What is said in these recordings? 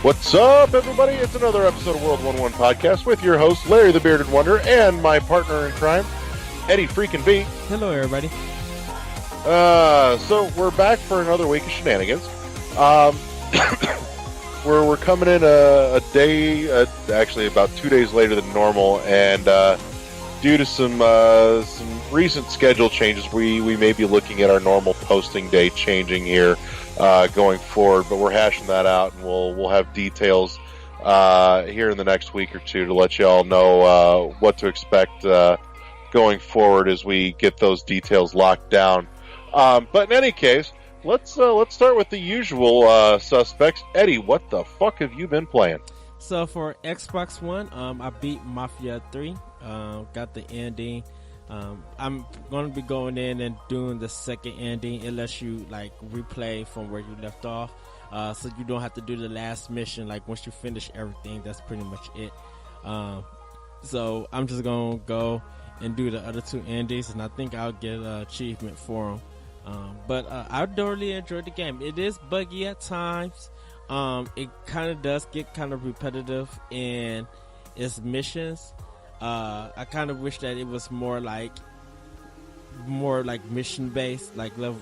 What's up, everybody? It's another episode of World 1-1 Podcast with your host, Larry the Bearded Wonder, and my partner in crime, Eddie freaking B. Hello, everybody. So we're back for another week of shenanigans. We're coming in a day, actually about 2 days later than normal, and due to some recent schedule changes, we may be looking at our normal posting day changing here going forward. But we're hashing that out, and we'll have details here in the next week or two to let you all know what to expect going forward as we get those details locked down. But in any case, let's start with the usual suspects. Eddie, what the fuck have you been playing? So for Xbox One, I beat Mafia 3. Got the ending. I'm going to be going in and doing the second ending. It lets you like replay from where you left off, so you don't have to do the last mission. Like once you finish everything, that's pretty much it. So I'm just going to go and do the other two endings, and I think I'll get an achievement for them. But I thoroughly enjoyed the game. It is buggy at times. It kind of does get kind of repetitive in its missions. I kind of wish that it was more like mission based, like level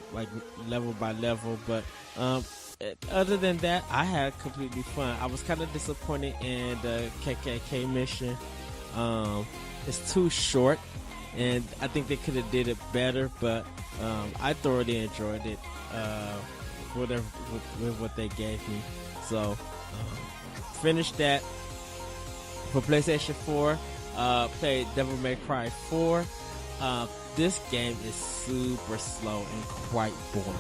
by level. But other than that, I had completely fun. I was kind of disappointed in the KKK mission. It's too short, and I think they could have did it better. But I thoroughly enjoyed it. Whatever with what they gave me. So finished that for PlayStation 4. Played Devil May Cry 4. This game is super slow and quite boring.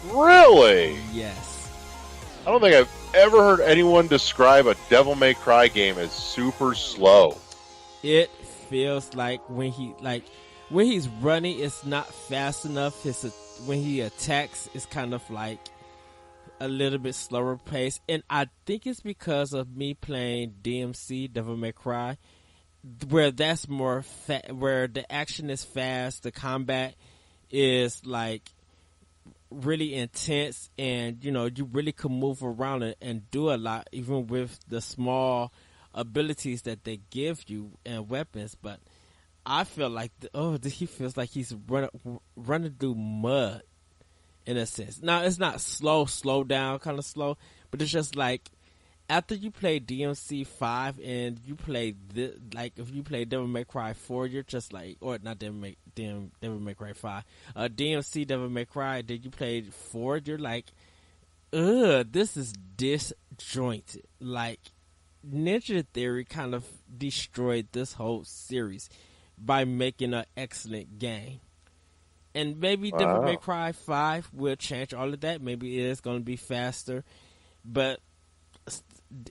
Really? Yes. I don't think I've ever heard anyone describe a Devil May Cry game as super slow. It feels like when he's running, it's not fast enough. When he attacks, it's kind of like a little bit slower pace, and I think it's because of me playing DMC, Devil May Cry, where that's more where the action is fast, the combat is like really intense, and you really can move around and do a lot, even with the small abilities that they give you and weapons. But I feel like he feels like he's running through mud. In a sense. Now, it's not slow down kind of slow, but it's just like after you play DMC 5 and you play if you play Devil May Cry 4, you're just like, or not Devil May Cry 5, DMC Devil May Cry, then you played 4, you're like, this is disjointed. Like, Ninja Theory kind of destroyed this whole series by making an excellent game. And maybe Devil May Cry 5 will change all of that. Maybe it is going to be faster. But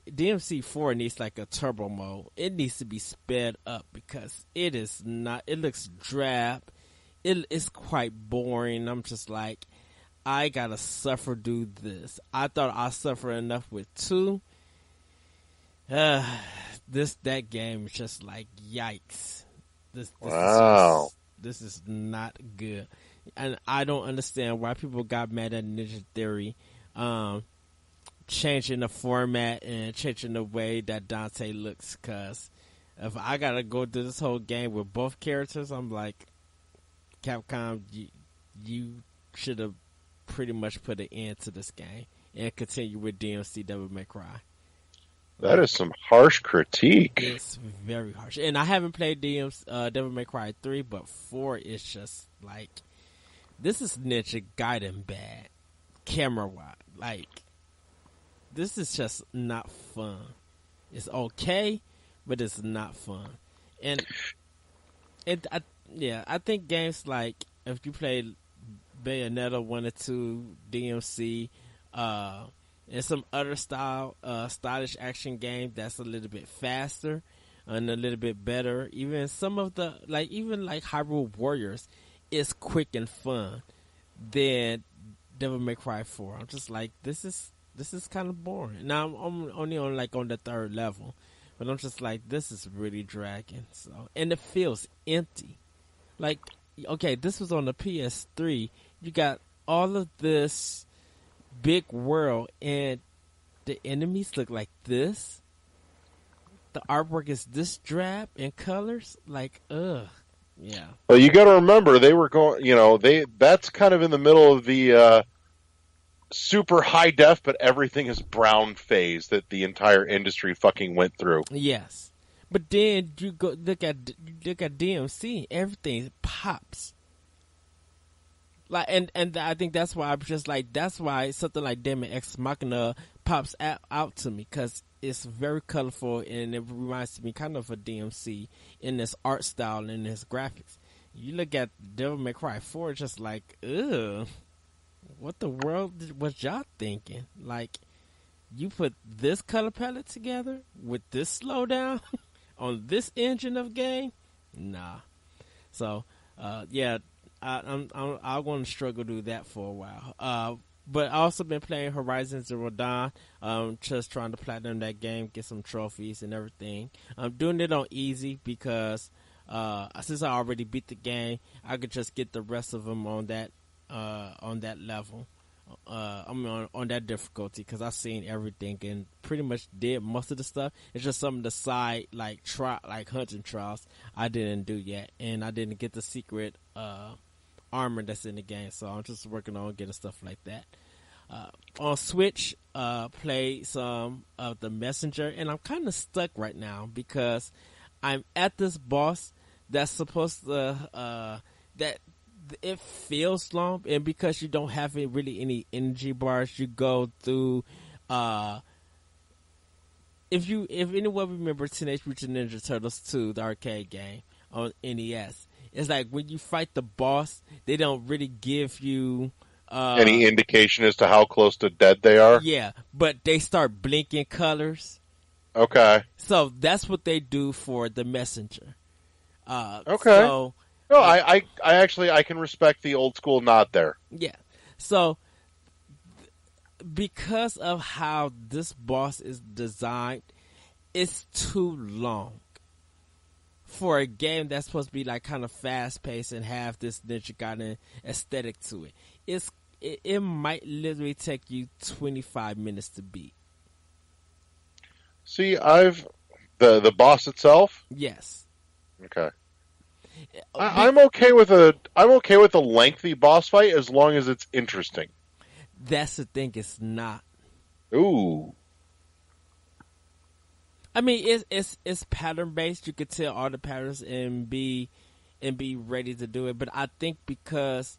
DMC 4 needs like a turbo mode. It needs to be sped up because it is not. It looks drab. It's quite boring. I'm just like, I got to suffer do this. I thought I suffered enough with 2. That game is just like, yikes. This is not good. And I don't understand why people got mad at Ninja Theory changing the format and changing the way that Dante looks. Because if I got to go through this whole game with both characters, I'm like, Capcom, you should have pretty much put an end to this game and continue with DMC Devil May Cry. That is some harsh critique. It's very harsh. And I haven't played Devil May Cry 3, but 4 is just like, this is Ninja Gaiden bad. Camera-wise. Like, this is just not fun. It's okay, but it's not fun. And I think games like, if you play Bayonetta 1 or 2, DMC, and some other stylish action game that's a little bit faster and a little bit better. Even some of the even Hyrule Warriors is quick and fun than Devil May Cry 4. I'm just like, this is kind of boring. Now I'm only on the third level, but I'm just like, this is really dragging. So, and it feels empty. Like, okay, this was on the PS3. You got all of this big world, and the enemies look like this. The artwork is this drab in colors. Like, ugh. Yeah. Well, you got to remember they were going. That's kind of in the middle of the super high def, but everything is brown phase that the entire industry fucking went through. Yes. But then you go look at DMC, everything pops. Like and I think that's why I'm just like that's why something like Demon X Machina pops out to me because it's very colorful and it reminds me kind of a DMC in this art style and this graphics. You look at Devil May Cry 4, it's just like, ugh, what the world was y'all thinking? Like, you put this color palette together with this slowdown on this engine of game? Nah. So, yeah, I'm going to struggle to do that for a while. But I also been playing Horizon Zero Dawn. Just trying to platinum that game, get some trophies and everything. I'm doing it on easy because since I already beat the game, I could just get the rest of them on that level. On that difficulty because I've seen everything and pretty much did most of the stuff. It's just some of the side like hunting trials I didn't do yet, and I didn't get the secret armor that's in the game. So I'm just working on getting stuff like that. On Switch, played some of The Messenger, and I'm kind of stuck right now because I'm at this boss that's supposed to that it feels long, and because you don't have really any energy bars, you go through. If anyone remember Teenage Mutant Ninja Turtles 2, the arcade game on NES, it's like when you fight the boss, they don't really give you any indication as to how close to dead they are. Yeah, but they start blinking colors. Okay. So that's what they do for The Messenger. Okay. So, no, I actually I can respect the old school nod there. Yeah. So because of how this boss is designed, it's too long for a game that's supposed to be like kind of fast paced and have this Ninja Gaiden aesthetic to it. It might literally take you 25 minutes to beat. See, the boss itself. Yes. Okay. I'm okay with a lengthy boss fight as long as it's interesting. That's the thing. It's not. Ooh. I mean, it's pattern based. You could tell all the patterns and be ready to do it. But I think because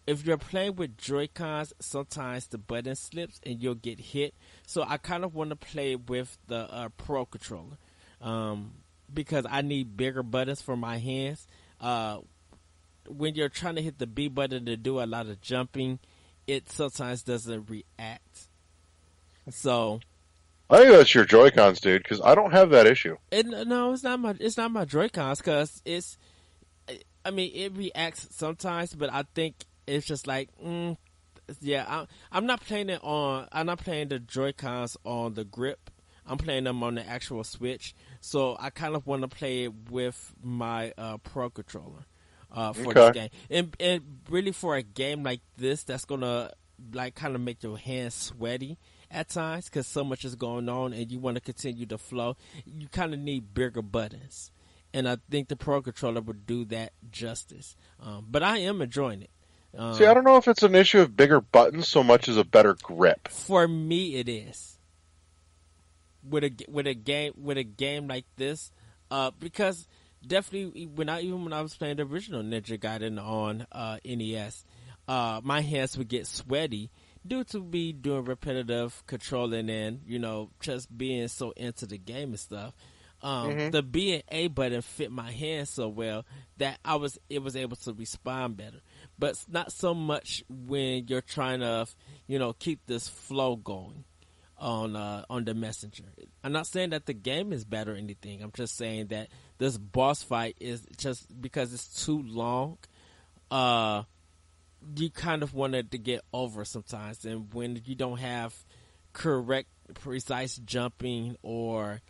if you're playing with Joy-Cons, sometimes the button slips and you'll get hit. So I kind of want to play with the Pro controller because I need bigger buttons for my hands. When you're trying to hit the B button to do a lot of jumping, it sometimes doesn't react. So I think that's your Joy-Cons, dude, because I don't have that issue. No, it's not my Joy-Cons because I mean, it reacts sometimes, but I think it's just like, yeah, I'm not playing the Joy-Cons on the grip. I'm playing them on the actual Switch. So I kind of want to play it with my Pro controller for this game. And really for a game like this, that's going to like kind of make your hands sweaty at times because so much is going on and you want to continue to flow. You kind of need bigger buttons. And I think the Pro controller would do that justice. But I am enjoying it. See, I don't know if it's an issue of bigger buttons so much as a better grip. For me, it is. With a game like this, because definitely when I was playing the original Ninja Gaiden on NES, my hands would get sweaty due to me doing repetitive controlling and just being so into the game and stuff. The B and A button fit my hand so well that it was able to respond better. But not so much when you're trying to, keep this flow going on the Messenger. I'm not saying that the game is bad or anything. I'm just saying that this boss fight is just because it's too long. You kind of want it to get over sometimes, and when you don't have correct, precise jumping or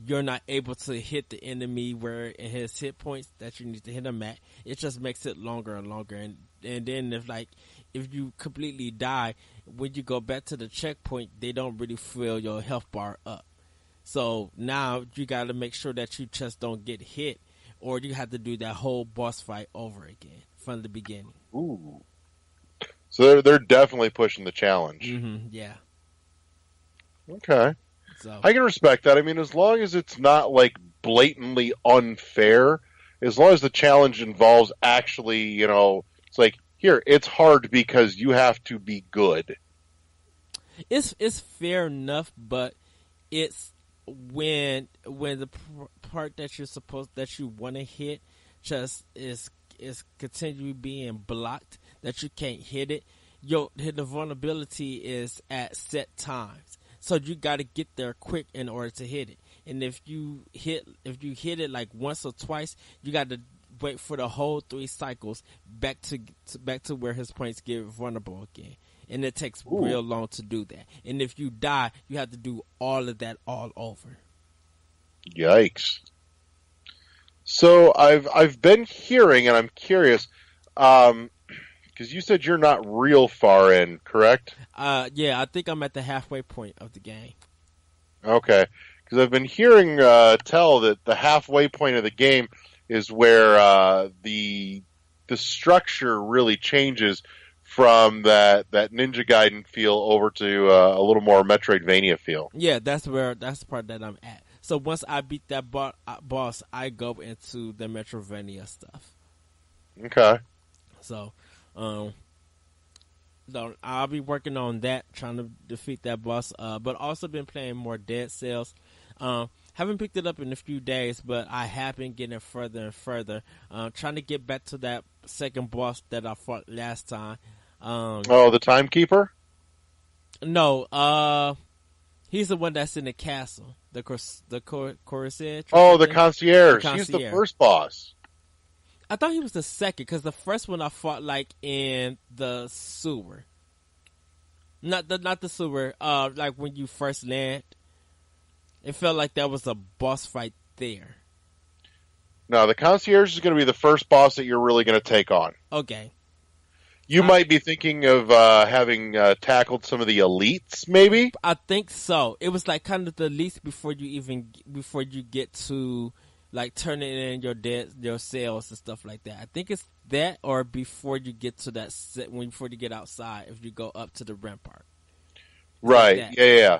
you're not able to hit the enemy where it has hit points that you need to hit them at. It just makes it longer and longer. And then if you completely die, when you go back to the checkpoint, they don't really fill your health bar up. So now you got to make sure that you just don't get hit, or you have to do that whole boss fight over again from the beginning. Ooh. So they're definitely pushing the challenge. Mm-hmm, yeah. Okay. So I can respect that. I mean, as long as it's not like blatantly unfair, as long as the challenge involves actually, it's like, here, it's hard because you have to be good. it's fair enough, but it's when the part that you want to hit just is continually being blocked, that you can't hit it. The vulnerability is at set times, so you got to get there quick in order to hit it. And if you hit it like once or twice, you got to wait for the whole 3 cycles back to where his points get vulnerable again. And it takes real long to do that. And if you die, you have to do all of that all over. Yikes. So I've been hearing, and I'm curious, because you said you're not real far in, correct? Yeah, I think I'm at the halfway point of the game. Okay, because I've been hearing tell that the halfway point of the game is where the structure really changes from that Ninja Gaiden feel over to a little more Metroidvania feel. Yeah, that's the part that I'm at. So once I beat that boss, I go into the Metroidvania stuff. Okay. So, I'll be working on that, trying to defeat that boss. But also been playing more Dead Cells. Haven't picked it up in a few days, but I have been getting further and further. Trying to get back to that second boss that I fought last time. The Timekeeper? No, he's the one that's in the castle. The Corsair. Oh, the concierge. The He's the concierge. first boss. I thought he was the second, because the first one I fought like in the sewer. Not the sewer. Like when you first land, it felt like that was a boss fight there. No, the concierge is going to be the first boss that you're really going to take on. Okay. You might be thinking of having tackled some of the elites, maybe? I think so. It was like kind of the least before you get to like turning in your cells and stuff like that. I think it's that, or before you get to that before you get outside, if you go up to the rampart. Right. Like Yeah.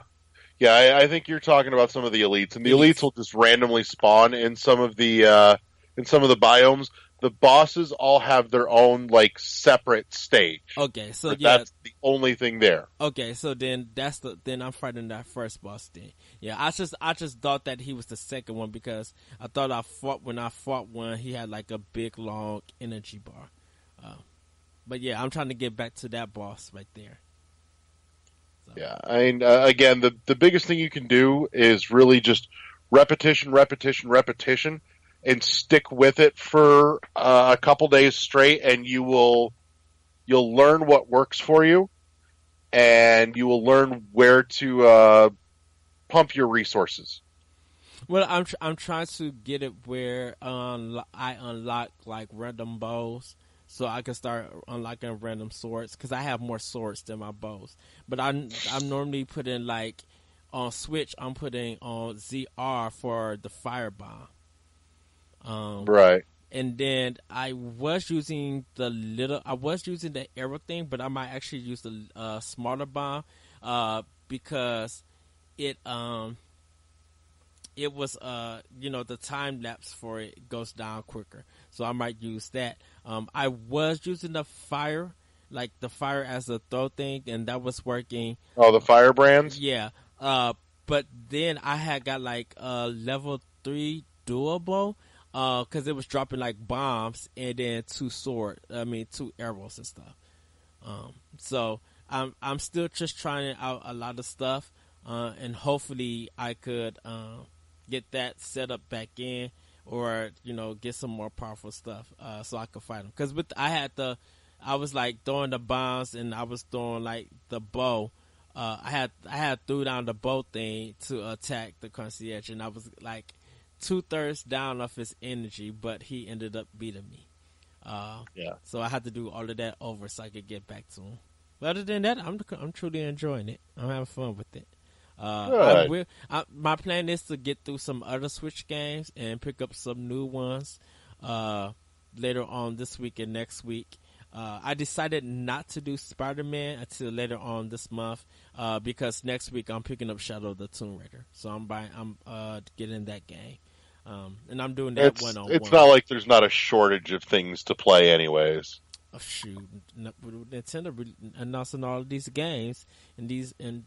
I think you're talking about some of the elites, and the elites will just randomly spawn in some of the biomes. The bosses all have their own like separate stage. Okay, so that's the only thing there. Okay, so then then I'm fighting that first boss then. Yeah, I just thought that he was the second one, because I thought when I fought one, he had like a big long energy bar. But yeah, I'm trying to get back to that boss right there. So. Yeah, I mean, again, the biggest thing you can do is really just repetition, and stick with it for a couple days straight, and you'll learn what works for you, and you will learn where to pump your resources. Well, I'm trying to get it where I unlock like random bows, so I can start unlocking random swords, because I have more swords than my bows. But I'm normally putting like on Switch, I'm putting on ZR for the firebomb. Right. And then I was using the arrow thing, but I might actually use the smaller bomb, because it was the time lapse for it goes down quicker, so I might use that. I was using the fire as a throw thing, and that was working. Oh, the firebrands? Yeah. But then I had got like level 3 doable, because it was dropping like bombs and then 2 arrows and stuff. So I'm still just trying out a lot of stuff, and hopefully I could get that set up back in, or get some more powerful stuff, so I could fight them. Because I was like throwing the bombs, and I was throwing like the bow. I had threw down the bow thing to attack the concierge, and I was like 2/3 down of his energy, but he ended up beating me. Yeah. So I had to do all of that over so I could get back to him. But other than that, I'm truly enjoying it. I'm having fun with it. Good. My plan is to get through some other Switch games and pick up some new ones later on this week and next week. I decided not to do Spider-Man until later on this month because next week I'm picking up Shadow of the Tomb Raider. So I'm getting that game. And I'm doing that one-on-one. It's not like there's not a shortage of things to play anyways. Oh, shoot. Nintendo announcing all of these games and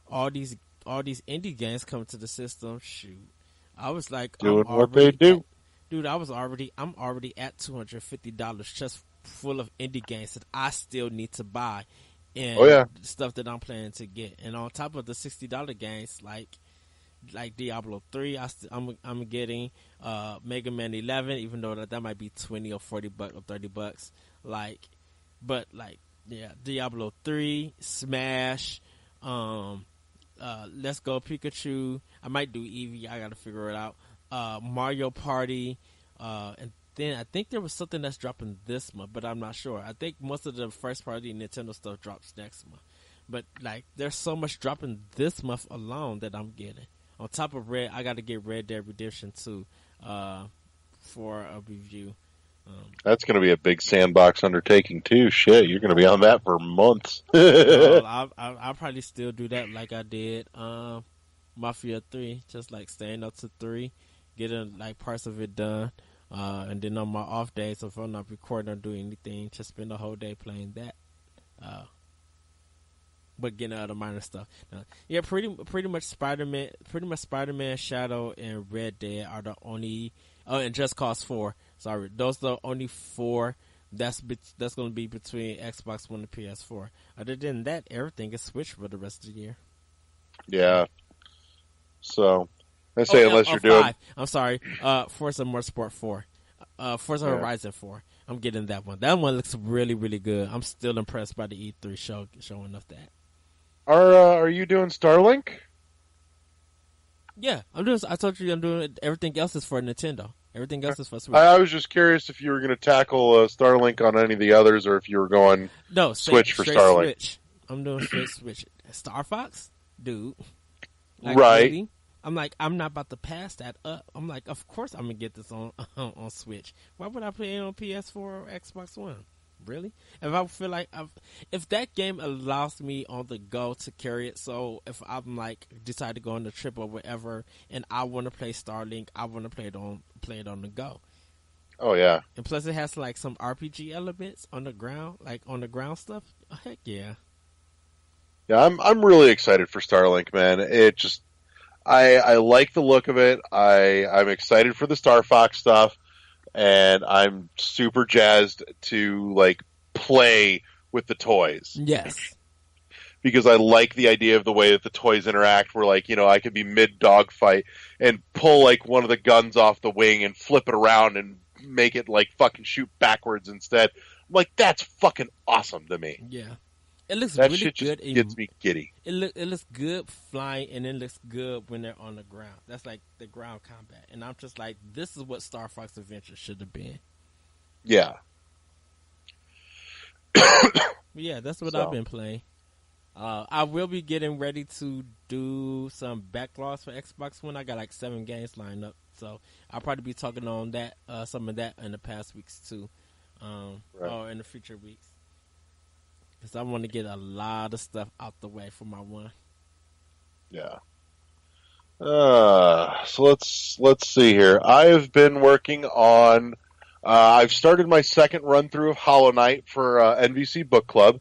all these indie games coming to the system. Shoot. I was like, doing what they do. Dude, I'm already at $250 just full of indie games that I still need to buy and stuff that I'm planning to get. And on top of the $60 games like Diablo 3, I'm getting Mega Man 11, even though that might be $20 or $40 or $30. Diablo 3, Smash, Let's Go Pikachu. I might do Eevee. I got to figure it out. Mario Party, and then I think there was something that's dropping this month, but I'm not sure. I think most of the first party Nintendo stuff drops next month. But like, there's so much dropping this month alone that I'm getting. On top of I got to get Red Dead Redemption 2 for a review. That's going to be a big sandbox undertaking too. Shit, you're going to be on that for months. I'll probably still do that like I did Mafia 3, just like staying up to 3, getting like parts of it done, and then on my off days, if I'm not recording or doing anything, just spend the whole day playing that. But getting other minor stuff. Yeah, pretty much Spider-Man, Shadow, and Red Dead are the only. Oh, and Just Cause 4. Sorry, those are the only 4 that's going to be between Xbox One and PS4. Other than that, everything is Switch for the rest of the year. Yeah. So, I say unless you're doing. I'm sorry. Forza Motorsport 4. Forza Horizon 4. I'm getting that one. That one looks really, really good. I'm still impressed by the E3 showing of that. Are you doing Starlink? Yeah, I told you I'm doing it. Everything else is for Nintendo. Everything else is for Switch. I was just curious if you were going to tackle Starlink on any of the others, or if you were going Switch for Starlink. Switch. I'm doing straight Switch. Star Fox, dude. Like, right. Really? I'm like, I'm not about to pass that up. I'm like, of course I'm gonna get this on Switch. Why would I play it on PS4 or Xbox One? Really? If I feel like if that game allows me on the go to carry it, so if I'm like decide to go on the trip or whatever, and I want to play Starlink, I want to play it on the go. Oh yeah. And plus, it has like some RPG elements on the ground, like on the ground stuff. Oh, heck yeah. Yeah, I'm really excited for Starlink, man. It just I like the look of it. I'm excited for the Star Fox stuff. And I'm super jazzed to like play with the toys. Yes. Because I like the idea of the way that the toys interact, where like, I could be mid dogfight and pull like one of the guns off the wing and flip it around and make it like fucking shoot backwards instead. I'm like, that's fucking awesome to me. Yeah. It looks that really shit good. Just gets me giddy. It looks good flying, and it looks good when they're on the ground. That's like the ground combat, and I'm just like, this is what Star Fox Adventure should have been. Yeah. Yeah, that's what I've been playing. I will be getting ready to do some backlogs for Xbox One. I got like 7 games lined up, so I'll probably be talking on that, some of that in the past weeks too, or in the future weeks. Because I want to get a lot of stuff out the way for my one. Yeah. So let's see here. I've been working on. I've started my second run through of Hollow Knight for NVC Book Club.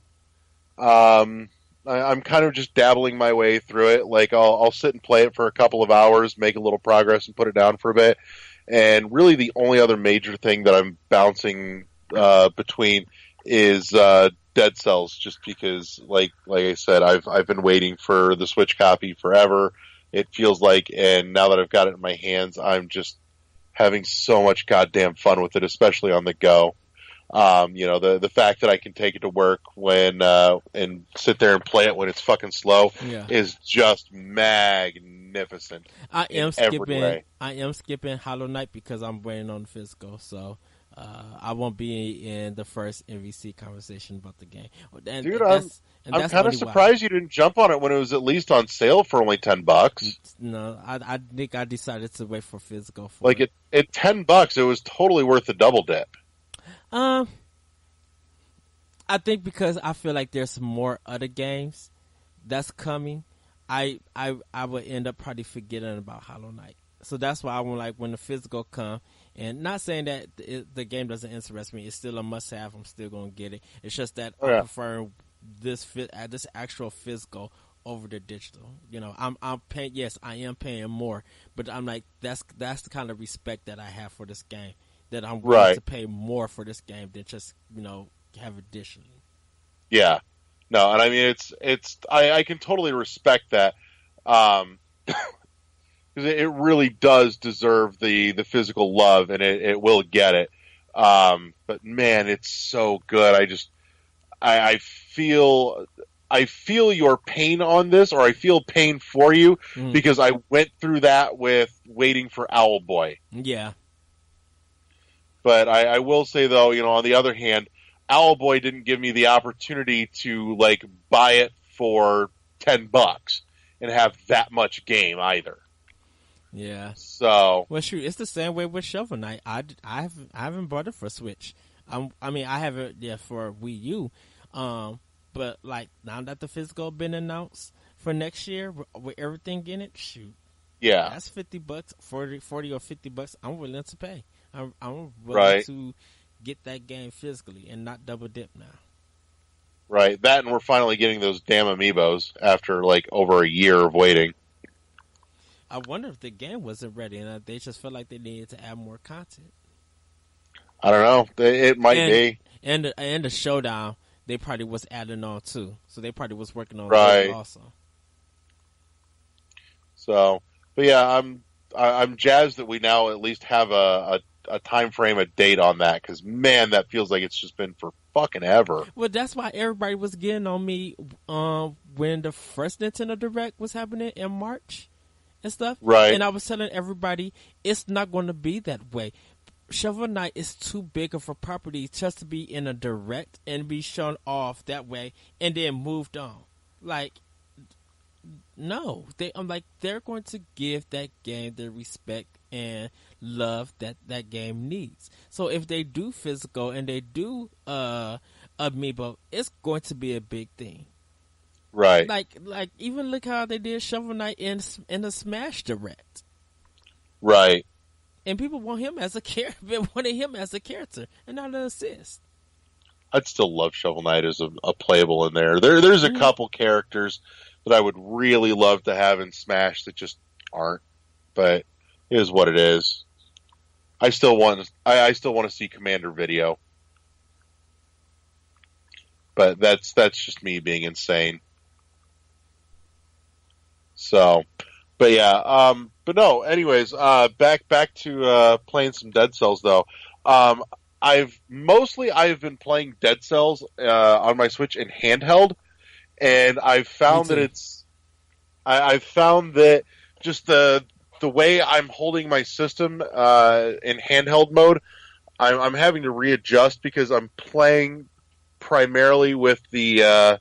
I'm kind of just dabbling my way through it. Like I'll sit and play it for a couple of hours, make a little progress, and put it down for a bit. And really, the only other major thing that I'm bouncing between is Dead Cells, just because, like I said, I've been waiting for the Switch copy forever. It feels like, and now that I've got it in my hands, I'm just having so much goddamn fun with it, especially on the go. The fact that I can take it to work when and sit there and play it when it's fucking slow Yeah. is just magnificent in every way. I am skipping Hollow Knight because I'm waiting on the physical. So I won't be in the first MVC conversation about the game. And Dude, I'm that's kind of only why. surprised you didn't jump on it when it was at least on sale for only $10. No, I think I decided to wait for physical for Like it. at $10, it was totally worth the double dip. Um, I think because I feel like there's more other games that's coming, I would end up probably forgetting about Hollow Knight. So that's why I want like when the physical come, and not saying that the game doesn't interest me. It's still a must have. I'm still gonna get it. It's just that Oh I'm yeah, preferring this actual physical over the digital. I'm paying. Yes, I am paying more, but I'm like that's the kind of respect that I have for this game. That I'm willing right. to pay more for this game than just have it digitally. Yeah, no, and I mean I can totally respect that. Because it really does deserve the physical love, and it will get it. But man, it's so good. I feel I feel your pain on this, or I feel pain for you Mm, because I went through that with waiting for Owlboy. yeah, But I will say though, on the other hand, Owlboy didn't give me the opportunity to like buy it for $10 and have that much game either. yeah. So Well, shoot, it's the same way with Shovel Knight. I haven't bought it for Switch. I mean, I have it for Wii U. But like now that the physical been announced for next year with everything in it, shoot, yeah, that's $50, 40 or $50. I'm willing to pay. I'm willing right, to get that game physically and not double dip now. right. That and we're finally getting those damn amiibos after like over a year of waiting. I wonder if the game wasn't ready and they just felt like they needed to add more content. I don't know. It might And be and the showdown they probably was adding on too, so they probably was working on them right. also. So, but yeah, I'm jazzed that we now at least have a time frame, a date on that because man, that feels like it's just been for fucking ever. Well, that's why everybody was getting on me when the first Nintendo Direct was happening in March and stuff, Right, and I was telling everybody it's not going to be that way. Shovel Knight is too big of a property just to be in a direct and be shown off that way and then moved on. Like no, I'm like they're going to give that game the respect and love that that game needs. So if they do physical and they do amiibo, it's going to be a big thing. right, Like even look how they did Shovel Knight in the Smash Direct, right. and people want him as a character, wanted him as a character and not an assist. I'd still love Shovel Knight as a playable in there. There's a Mm-hmm. couple characters that I would really love to have in Smash that just aren't, but it is what it is. I still want to see Commander Video, but that's just me being insane. So, but yeah, but no. Anyways, back to playing some Dead Cells though. Um, I've been playing Dead Cells on my Switch in handheld, and Me too. I've found that just the way I'm holding my system in handheld mode, I'm having to readjust because I'm playing primarily with the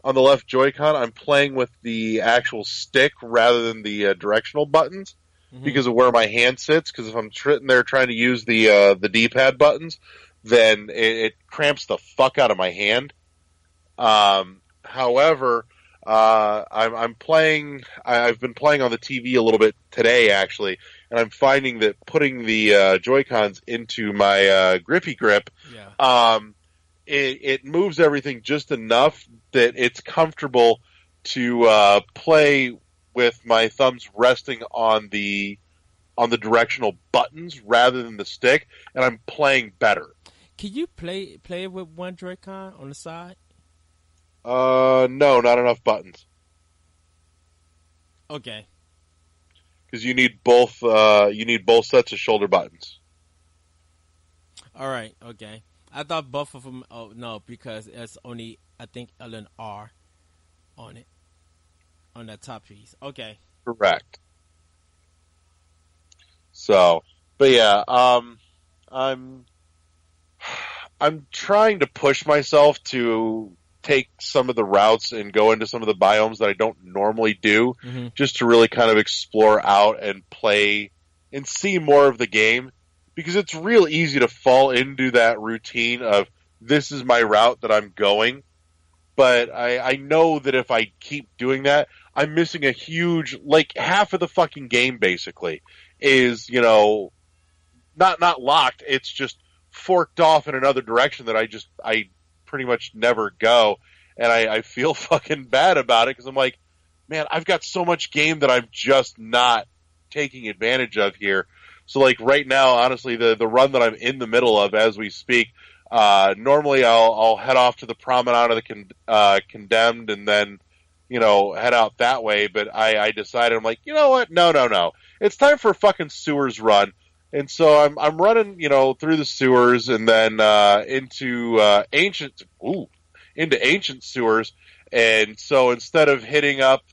on the left Joy-Con. I'm playing with the actual stick rather than the directional buttons Hmm. because of where my hand sits. Because if I'm sitting there trying to use the D-pad buttons, then it cramps the fuck out of my hand. However, I'm playing. I've been playing on the TV a little bit today, actually, and I'm finding that putting the Joy Cons into my grippy grip, Yeah. um, it moves everything just enough that it's comfortable to play with my thumbs resting on the directional buttons rather than the stick, and I'm playing better. Can you play it with one Joy-Con on the side? No, not enough buttons. Okay. Because you need both sets of shoulder buttons. All right. Okay. I thought both of them. Oh no, because it's only I think L and R on it on that top piece. Okay. Correct. So, but yeah, I'm I'm trying to push myself to take some of the routes and go into some of the biomes that I don't normally do, Mm-hmm. just to really kind of explore out and play and see more of the game, because it's real easy to fall into that routine of this is my route that I'm going, but I know that if I keep doing that, I'm missing a huge, like half of the fucking game basically is, not locked. It's just forked off in another direction that I pretty much never go, and I feel fucking bad about it because I'm like, man, I've got so much game that I'm just not taking advantage of here. So like right now, honestly, the run that I'm in the middle of as we speak, normally I'll head off to the promenade of the condemned and then head out that way. But I decided, I'm like, you know what? No. It's time for a fucking sewers run. And so I'm running, through the sewers and then into ancient sewers. And so instead of hitting up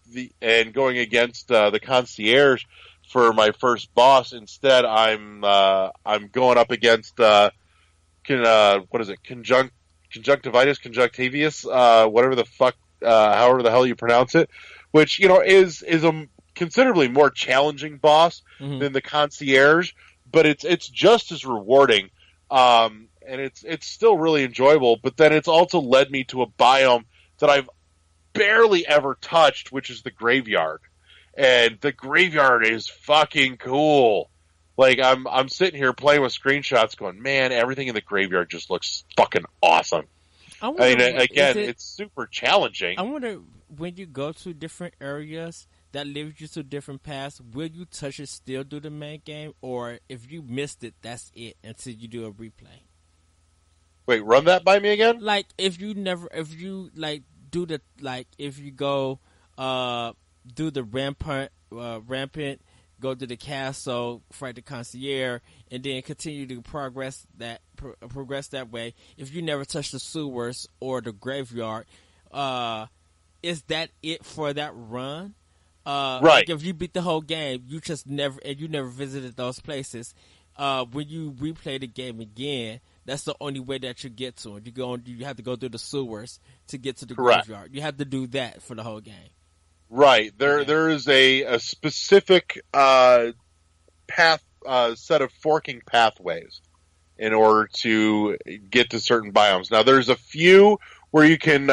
and going against the concierge for my first boss, instead I'm going up against what is it? Conjunctivitis, whatever the fuck, however the hell you pronounce it, which is a considerably more challenging boss than the concierge, but it's just as rewarding, and it's still really enjoyable. But then it's also led me to a biome that I've barely ever touched, which is the graveyard, and the graveyard is fucking cool. Like I'm sitting here playing with screenshots, going, man, everything in the graveyard just looks fucking awesome. I mean, again, it's super challenging. I wonder when you go to different areas that leads you to different paths, will you touch it still do the main game, or if you missed it, that's it until you do a replay? Wait, run that by me again? Like if you go do the rampant, go to the castle, fight the concierge, and then continue to progress that way. If you never touch the sewers or the graveyard, is that it for that run? Right. Like if you beat the whole game, you never visited those places. When you replay the game again, that's the only way that you get to it. You have to go through the sewers to get to the graveyard. You have to do that for the whole game. Right. There is a specific path, set of forking pathways in order to get to certain biomes. Now, there's a few where you can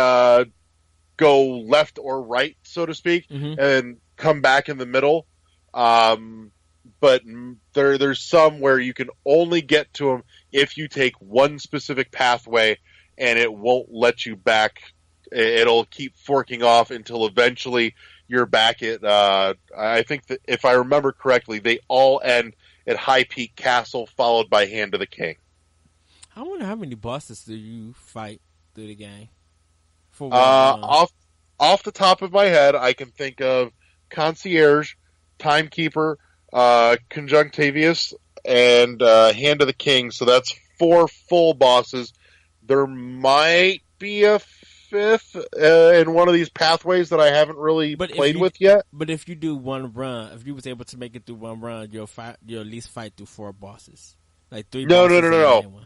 go left or right, so to speak, and come back in the middle. But there's some where you can only get to them if you take one specific pathway, and it won't let you back. It'll keep forking off until eventually you're back at, I think that if I remember correctly, they all end at High Peak Castle, followed by Hand of the King. I wonder how many bosses do you fight through the game? Off the top of my head, I can think of Concierge, Timekeeper, Conjunctivius, and Hand of the King. So that's 4 full bosses. There might be a 5th in one of these pathways that I haven't really played with yet. But if you do one run, if you was able to make it through one run, you'll at least fight through 4 bosses, like 3 bosses. No.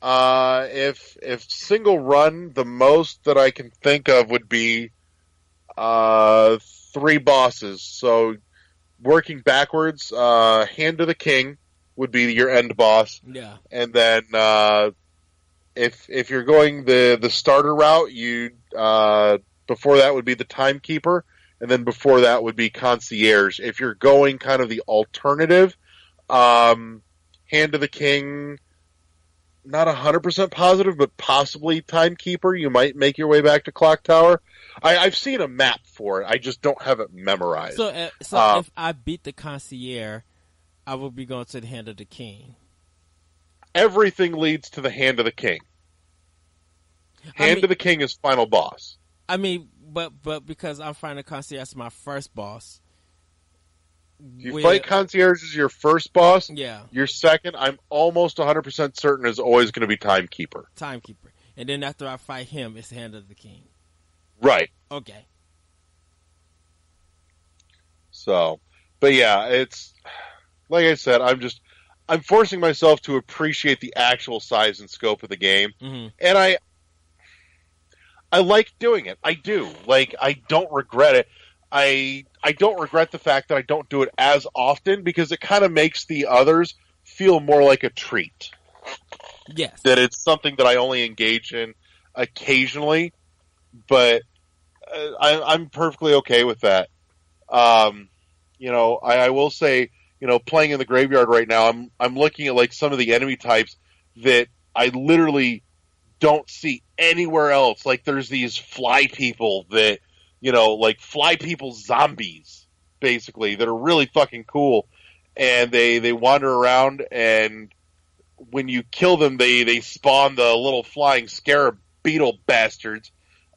If single run, the most that I can think of would be 3 bosses. So working backwards, Hand of the King would be your end boss. Yeah. And then if you're going the starter route, you before that would be the Timekeeper, and then before that would be Concierge. If you're going kind of the alternative, Hand of the King, not 100% positive, but possibly Timekeeper. You might make your way back to Clock Tower. I've seen a map for it. I just don't have it memorized. So if I beat the Concierge, I will be going to the Hand of the King. Everything leads to the Hand of the King. Hand of the King is final boss. I mean, but because I'm finding Concierge as my first boss, If you fight Concierge as your first boss, yeah, your second, I'm almost 100% certain, is always going to be Timekeeper. Timekeeper. And then after I fight him, it's Hand of the King. Right. Okay. So, but yeah, it's like I said, I'm forcing myself to appreciate the actual size and scope of the game, and I like doing it. I do. Like, I don't regret it. I don't regret the fact that I don't do it as often, because it kind of makes the others feel more like a treat. Yes. That it's something that I only engage in occasionally, but I'm perfectly okay with that. I will say, playing in the graveyard right now, I'm looking at like some of the enemy types that I literally don't see anywhere else. Like, there's these fly people that, like fly people zombies, basically, that are really fucking cool. And they wander around, and when you kill them, they spawn the little flying scarab beetle bastards.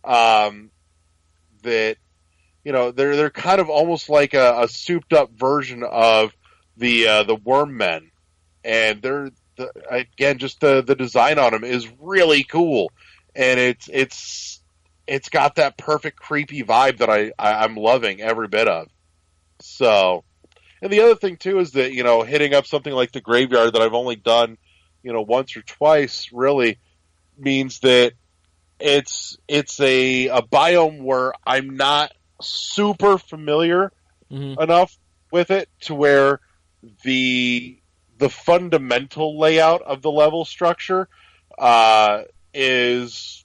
That, they're kind of almost like a souped up version of the worm men. And again, just the design on them is really cool, and it's got that perfect creepy vibe that I'm loving every bit of. So, and the other thing too is that, hitting up something like the graveyard that I've only done, once or twice, really means that it's a biome where I'm not super familiar enough with it to where the fundamental layout of the level structure is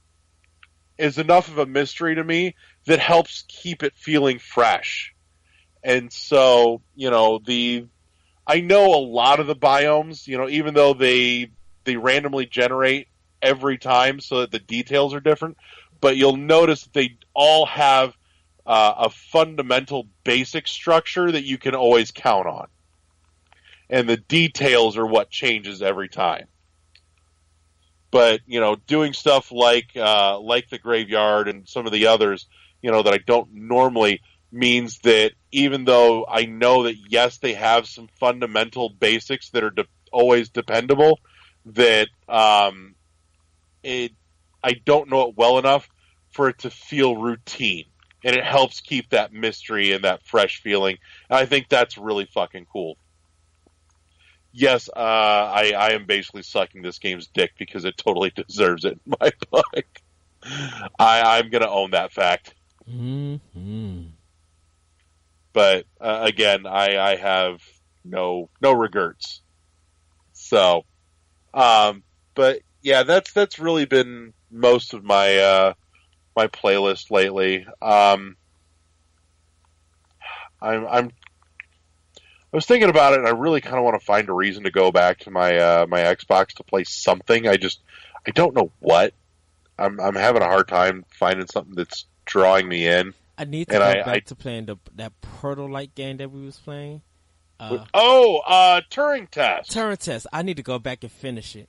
enough of a mystery to me that helps keep it feeling fresh. And so, I know a lot of the biomes, even though they randomly generate every time so that the details are different, but you'll notice that they all have a fundamental basic structure that you can always count on. And the details are what changes every time. But, doing stuff like the graveyard and some of the others, that I don't normally, means that even though I know that, yes, they have some fundamental basics that are always dependable, that I don't know it well enough for it to feel routine. And it helps keep that mystery and that fresh feeling. And I think that's really fucking cool. Yes, I am basically sucking this game's dick because it totally deserves it in my book. I'm going to own that fact. Mm-hmm. But again, I have no regrets. So, but yeah, that's really been most of my my playlist lately. I was thinking about it, and I really kind of want to find a reason to go back to my my Xbox to play something. I don't know what. I'm having a hard time finding something that's drawing me in. I need to go back to playing that Portal-like game that we was playing. Turing Test. Turing Test. I need to go back and finish it.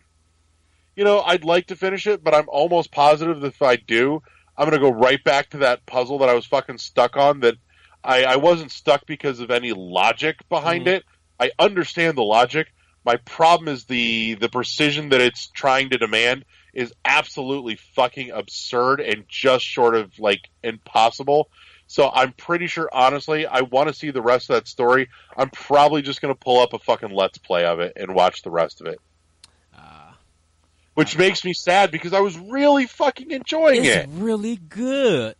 I'd like to finish it, but I'm almost positive that if I do, I'm going to go right back to that puzzle that I was fucking stuck on. That I wasn't stuck because of any logic behind it. I understand the logic. My problem is the precision that it's trying to demand is absolutely fucking absurd and just short of, like, impossible. So I'm pretty sure, honestly, I want to see the rest of that story. I'm probably just going to pull up a fucking Let's Play of it and watch the rest of it. Which makes me sad because I was really fucking enjoying it. It's really good.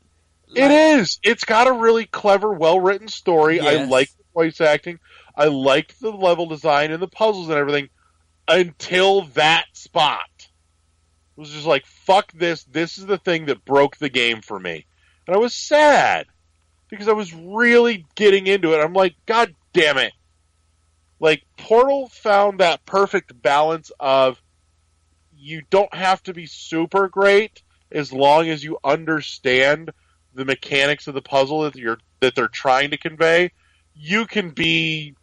It is. It's got a really clever, well-written story. Yes. I like the voice acting. I liked the level design and the puzzles and everything until that spot. It was just like, fuck this. This is the thing that broke the game for me. And I was sad because I was really getting into it. I'm like, God damn it. Like, Portal found that perfect balance of you don't have to be super great as long as you understand the mechanics of the puzzle that they're trying to convey. You can be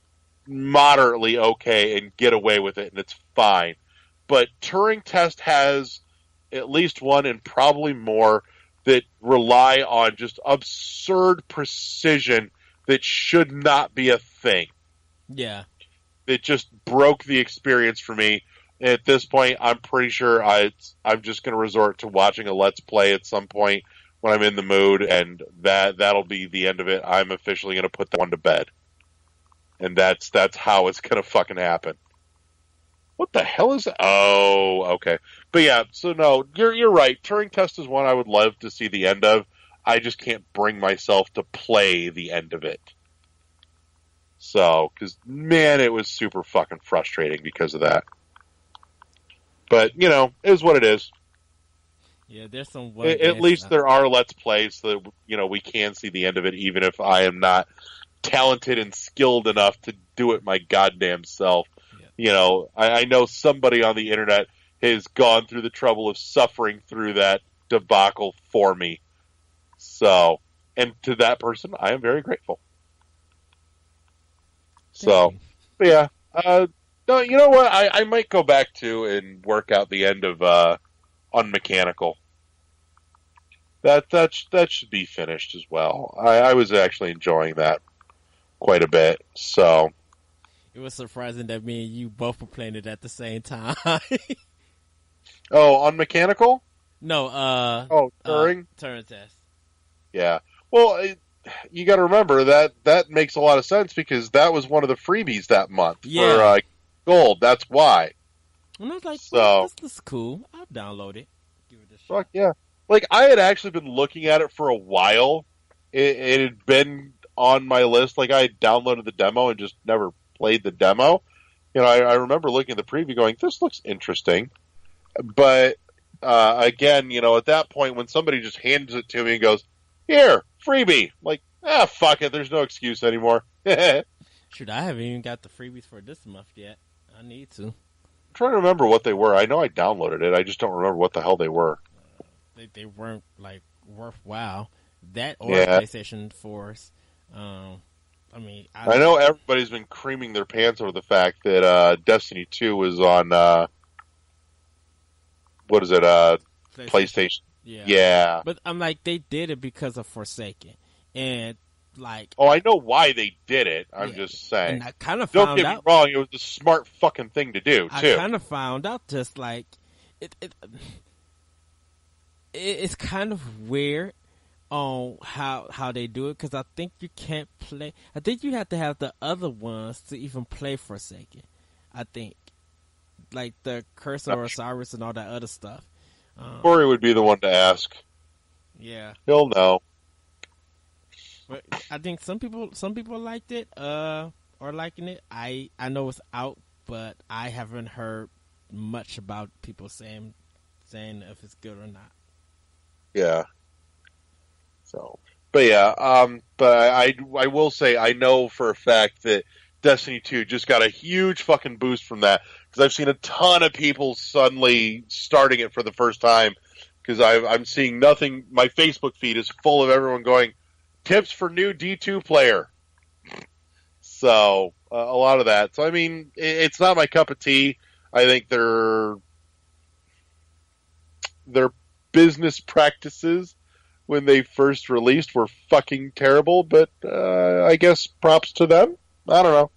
moderately okay and get away with it, and it's fine. But Turing Test has at least one and probably more that rely on just absurd precision that should not be a thing. Yeah. It just broke the experience for me. At this point, I'm pretty sure I'm just going to resort to watching a Let's Play at some point when I'm in the mood, and that'll be the end of it. I'm officially going to put that one to bed, and that's how it's going to fucking happen. What the hell is that? Oh, okay. But yeah, so no, you're right. Turing Test is one I would love to see the end of. I just can't bring myself to play the end of it. So, because, man, it was super fucking frustrating because of that. But, you know, it is what it is. Yeah, there's some... At least there are Let's Plays so that, you know, we can see the end of it, even if I am not talented and skilled enough to do it my goddamn self. Yeah. You know, I know somebody on the internet has gone through the trouble of suffering through that debacle for me. So, and to that person, I am very grateful. So, but yeah. No, you know what? I might go back to and work out the end of Unmechanical. That should be finished as well. I was actually enjoying that quite a bit. So it was surprising that me and you both were playing it at the same time. Oh, Unmechanical? No, Turing? Turing Test. Yeah. Well, you got to remember that makes a lot of sense because that was one of the freebies that month for gold. That's why. And I was like, well, this is cool. I'll download it. Give it a shot. Fuck yeah. Like, I had actually been looking at it for a while. It had been on my list. Like, I had downloaded the demo and just never played the demo. You know, I remember looking at the preview going, this looks interesting. But, again, you know, at that point, when somebody just hands it to me and goes, here, freebie. I'm like, fuck it. There's no excuse anymore. Shoot, I haven't even got the freebies for this month yet. I need to. I'm trying to remember what they were. I know I downloaded it. I just don't remember what the hell they were. They weren't, like, worthwhile. That or PlayStation 4s. I mean... I know everybody's been creaming their pants over the fact that Destiny 2 was on, what is it, PlayStation. Yeah. But I'm like, they did it because of Forsaken. And, like... Oh, I know why they did it. I'm just saying. And I kind of found out... Don't get me wrong, it was a smart fucking thing to do, too. I kind of found out just, like... It's kind of weird on how they do it, because I think you can't play... I think you have to have the other ones to even play Forsaken. I think. Like the Curse of Osiris and all that other stuff. Corey would be the one to ask. Yeah. He'll know. But I think some people liked it, or liking it. I know it's out, but I haven't heard much about people saying if it's good or not. Yeah. So, but yeah, but I will say I know for a fact that Destiny 2 just got a huge fucking boost from that, because I've seen a ton of people suddenly starting it for the first time, because I'm seeing nothing. My Facebook feed is full of everyone going, tips for new D2 player. So, a lot of that. So, I mean, it's not my cup of tea. I think their business practices when they first released were fucking terrible, but I guess props to them. I don't know.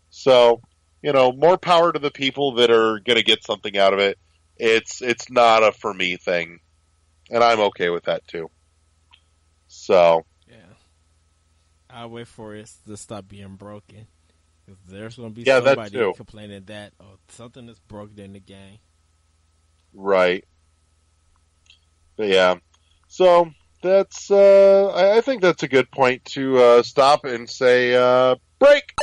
So, you know, more power to the people that are going to get something out of it. It's not a for me thing, and I'm okay with that too. So, yeah, I'll wait for it to stop being broken, because there's going to be somebody complaining that something is broken in the game. Right. But yeah. So that's I think that's a good point to stop and say break.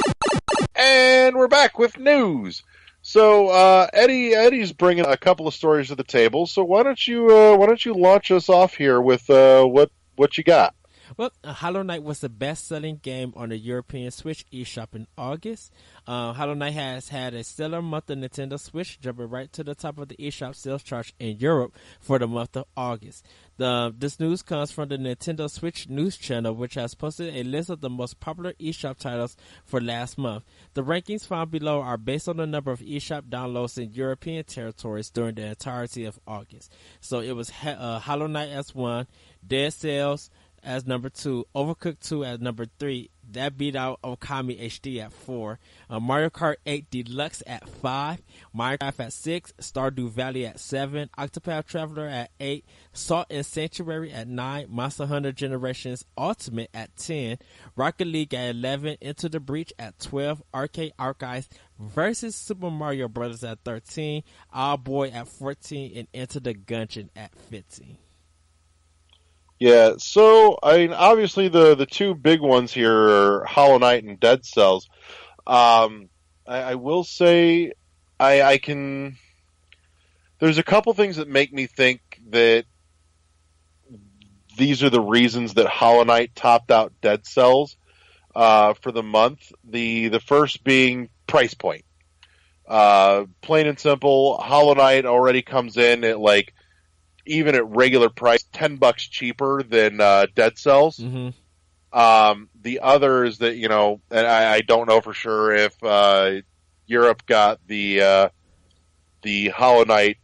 And we're back with news. So Eddie's bringing a couple of stories to the table. So why don't you launch us off here with what you got? Well, Hollow Knight was the best-selling game on the European Switch eShop in August. Hollow Knight has had a stellar month on Nintendo Switch, jumping right to the top of the eShop sales chart in Europe for the month of August. This news comes from the Nintendo Switch news channel, which has posted a list of the most popular eShop titles for last month. The rankings found below are based on the number of eShop downloads in European territories during the entirety of August. So it was Hollow Knight as 1, Dead Cells as number 2, Overcooked 2 as number 3. That beat out Okami HD at 4. Mario Kart 8 Deluxe at 5. Minecraft at 6. Stardew Valley at 7. Octopath Traveler at 8. Salt and Sanctuary at 9. Monster Hunter Generations Ultimate at 10. Rocket League at 11. Into the Breach at 12. Arcade Archives versus Super Mario Bros. At 13. Owlboy at 14. And Enter the Gungeon at 15. Yeah, so I mean, obviously the two big ones here are Hollow Knight and Dead Cells. I will say I can. There's a couple things that make me think that these are the reasons that Hollow Knight topped out Dead Cells for the month. The first being price point. Plain and simple, Hollow Knight already comes in at like, even at regular price, $10 cheaper than Dead Cells. Mm-hmm. The other is that, and I don't know for sure if Europe got the Hollow Knight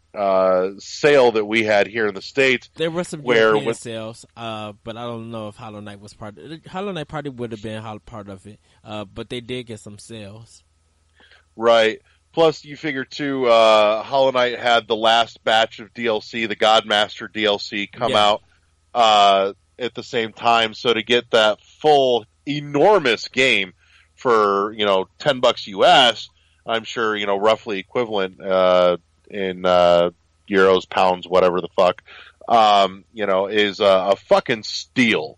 sale that we had here in the States. There were some European sales, but I don't know if Hollow Knight was part of it. Hollow Knight probably would have been part of it, but they did get some sales. Right. Plus, you figure, too, Hollow Knight had the last batch of DLC, the Godmaster DLC, come out at the same time. So to get that full, enormous game for, $10 US, I'm sure, roughly equivalent in euros, pounds, whatever the fuck, is a fucking steal.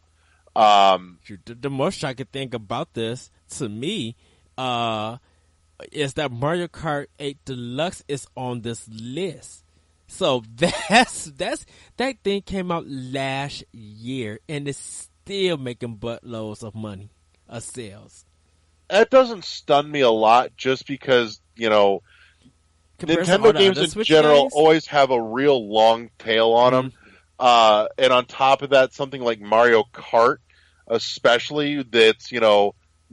The most I could think about this, to me, is that Mario Kart 8 Deluxe is on this list. So that thing came out last year and it's still making buttloads of money of sales. That doesn't stun me a lot just because, Nintendo games in general always have a real long tail on them. And on top of that, something like Mario Kart, especially, that's,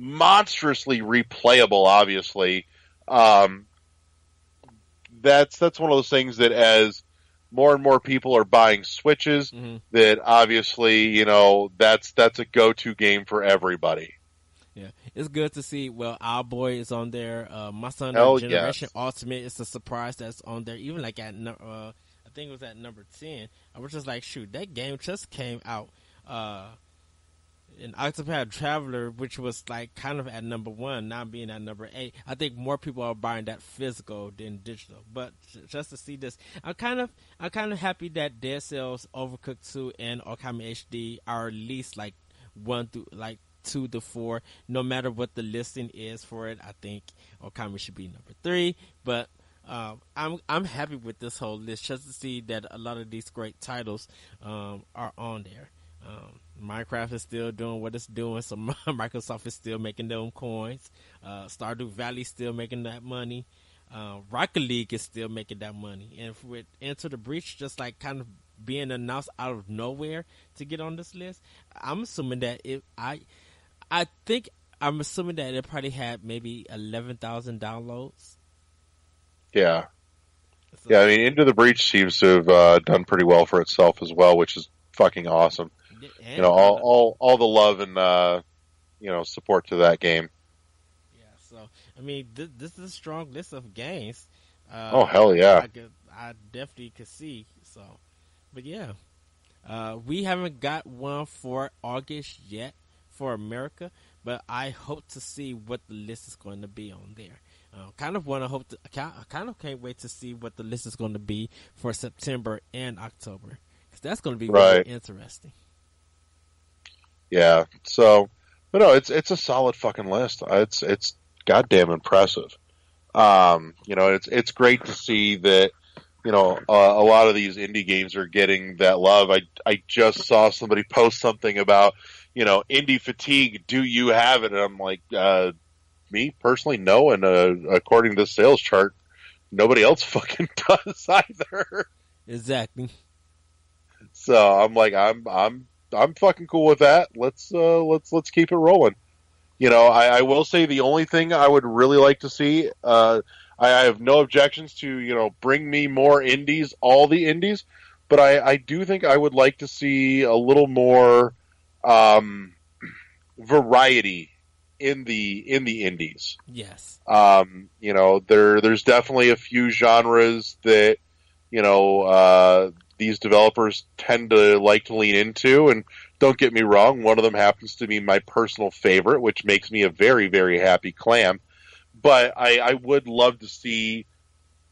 monstrously replayable, obviously. That's one of those things that as more and more people are buying Switches, that obviously, that's a go-to game for everybody. Yeah, it's good to see. Well, Owlboy is on there. Monster Hunter Generation Ultimate is a surprise that's on there. Even like at I think it was at number 10. I was just like, shoot, that game just came out. And Octopath Traveler, which was like kind of at number 1, now being at number 8. I think more people are buying that physical than digital. But just to see this, I'm kind of happy that Dead Cells, Overcooked 2, and Okami HD are at least like 2 to 4. No matter what the listing is for it, I think Okami should be number 3. But I'm happy with this whole list just to see that a lot of these great titles are on there. Minecraft is still doing what it's doing, so Microsoft is still making them coins. Stardew Valley is still making that money. Rocket League is still making that money. And with Enter the Breach just like kind of being announced out of nowhere to get on this list, I'm assuming that I'm assuming that it probably had maybe 11,000 downloads. Yeah. So, yeah, I mean, Into the Breach seems to have done pretty well for itself as well, which is fucking awesome. And, all the love and support to that game. Yeah, so I mean, this is a strong list of games. Oh hell yeah! I definitely could see. So, but yeah, we haven't got one for August yet for America, but I hope to see what the list is going to be on there. I kind of can't wait to see what the list is going to be for September and October. That's going to be really interesting. Yeah. So, but no, it's a solid fucking list. It's goddamn impressive. It's great to see that, a lot of these indie games are getting that love. I just saw somebody post something about, indie fatigue. Do you have it? And I'm like, me personally, no. And according to the sales chart, nobody else fucking does either. Exactly. So I'm like, I'm fucking cool with that. Let's keep it rolling. I will say the only thing I would really like to see, I have no objections to, bring me more indies, all the indies, but I do think I would like to see a little more variety in the indies. Yes. There's definitely a few genres that these developers tend to like to lean into, and don't get me wrong, one of them happens to be my personal favorite, which makes me a very, very happy clam. But I would love to see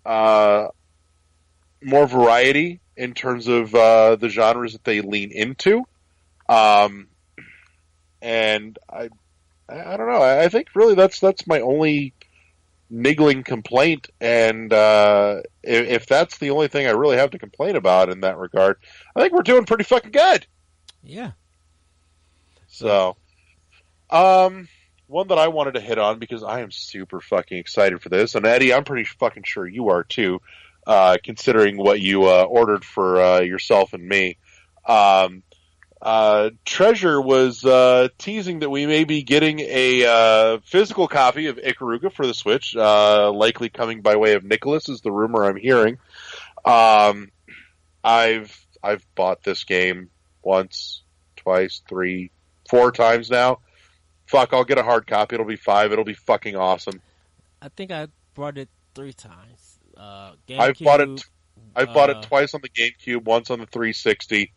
more variety in terms of the genres that they lean into. Um, and I don't know. I think really that's my only niggling complaint, and if that's the only thing I really have to complain about in that regard, I think we're doing pretty fucking good. Yeah. So, one that I wanted to hit on because I am super fucking excited for this, and Eddie, I'm pretty fucking sure you are too, considering what you ordered for yourself and me. Treasure was teasing that we may be getting a physical copy of Ikaruga for the Switch, likely coming by way of Nicholas, is the rumor I'm hearing. I've bought this game once, twice, 3, 4 times now. Fuck, I'll get a hard copy. It'll be 5. It'll be fucking awesome. I think I bought it 3 times. I've bought it. I've bought it twice on the GameCube, once on the 360.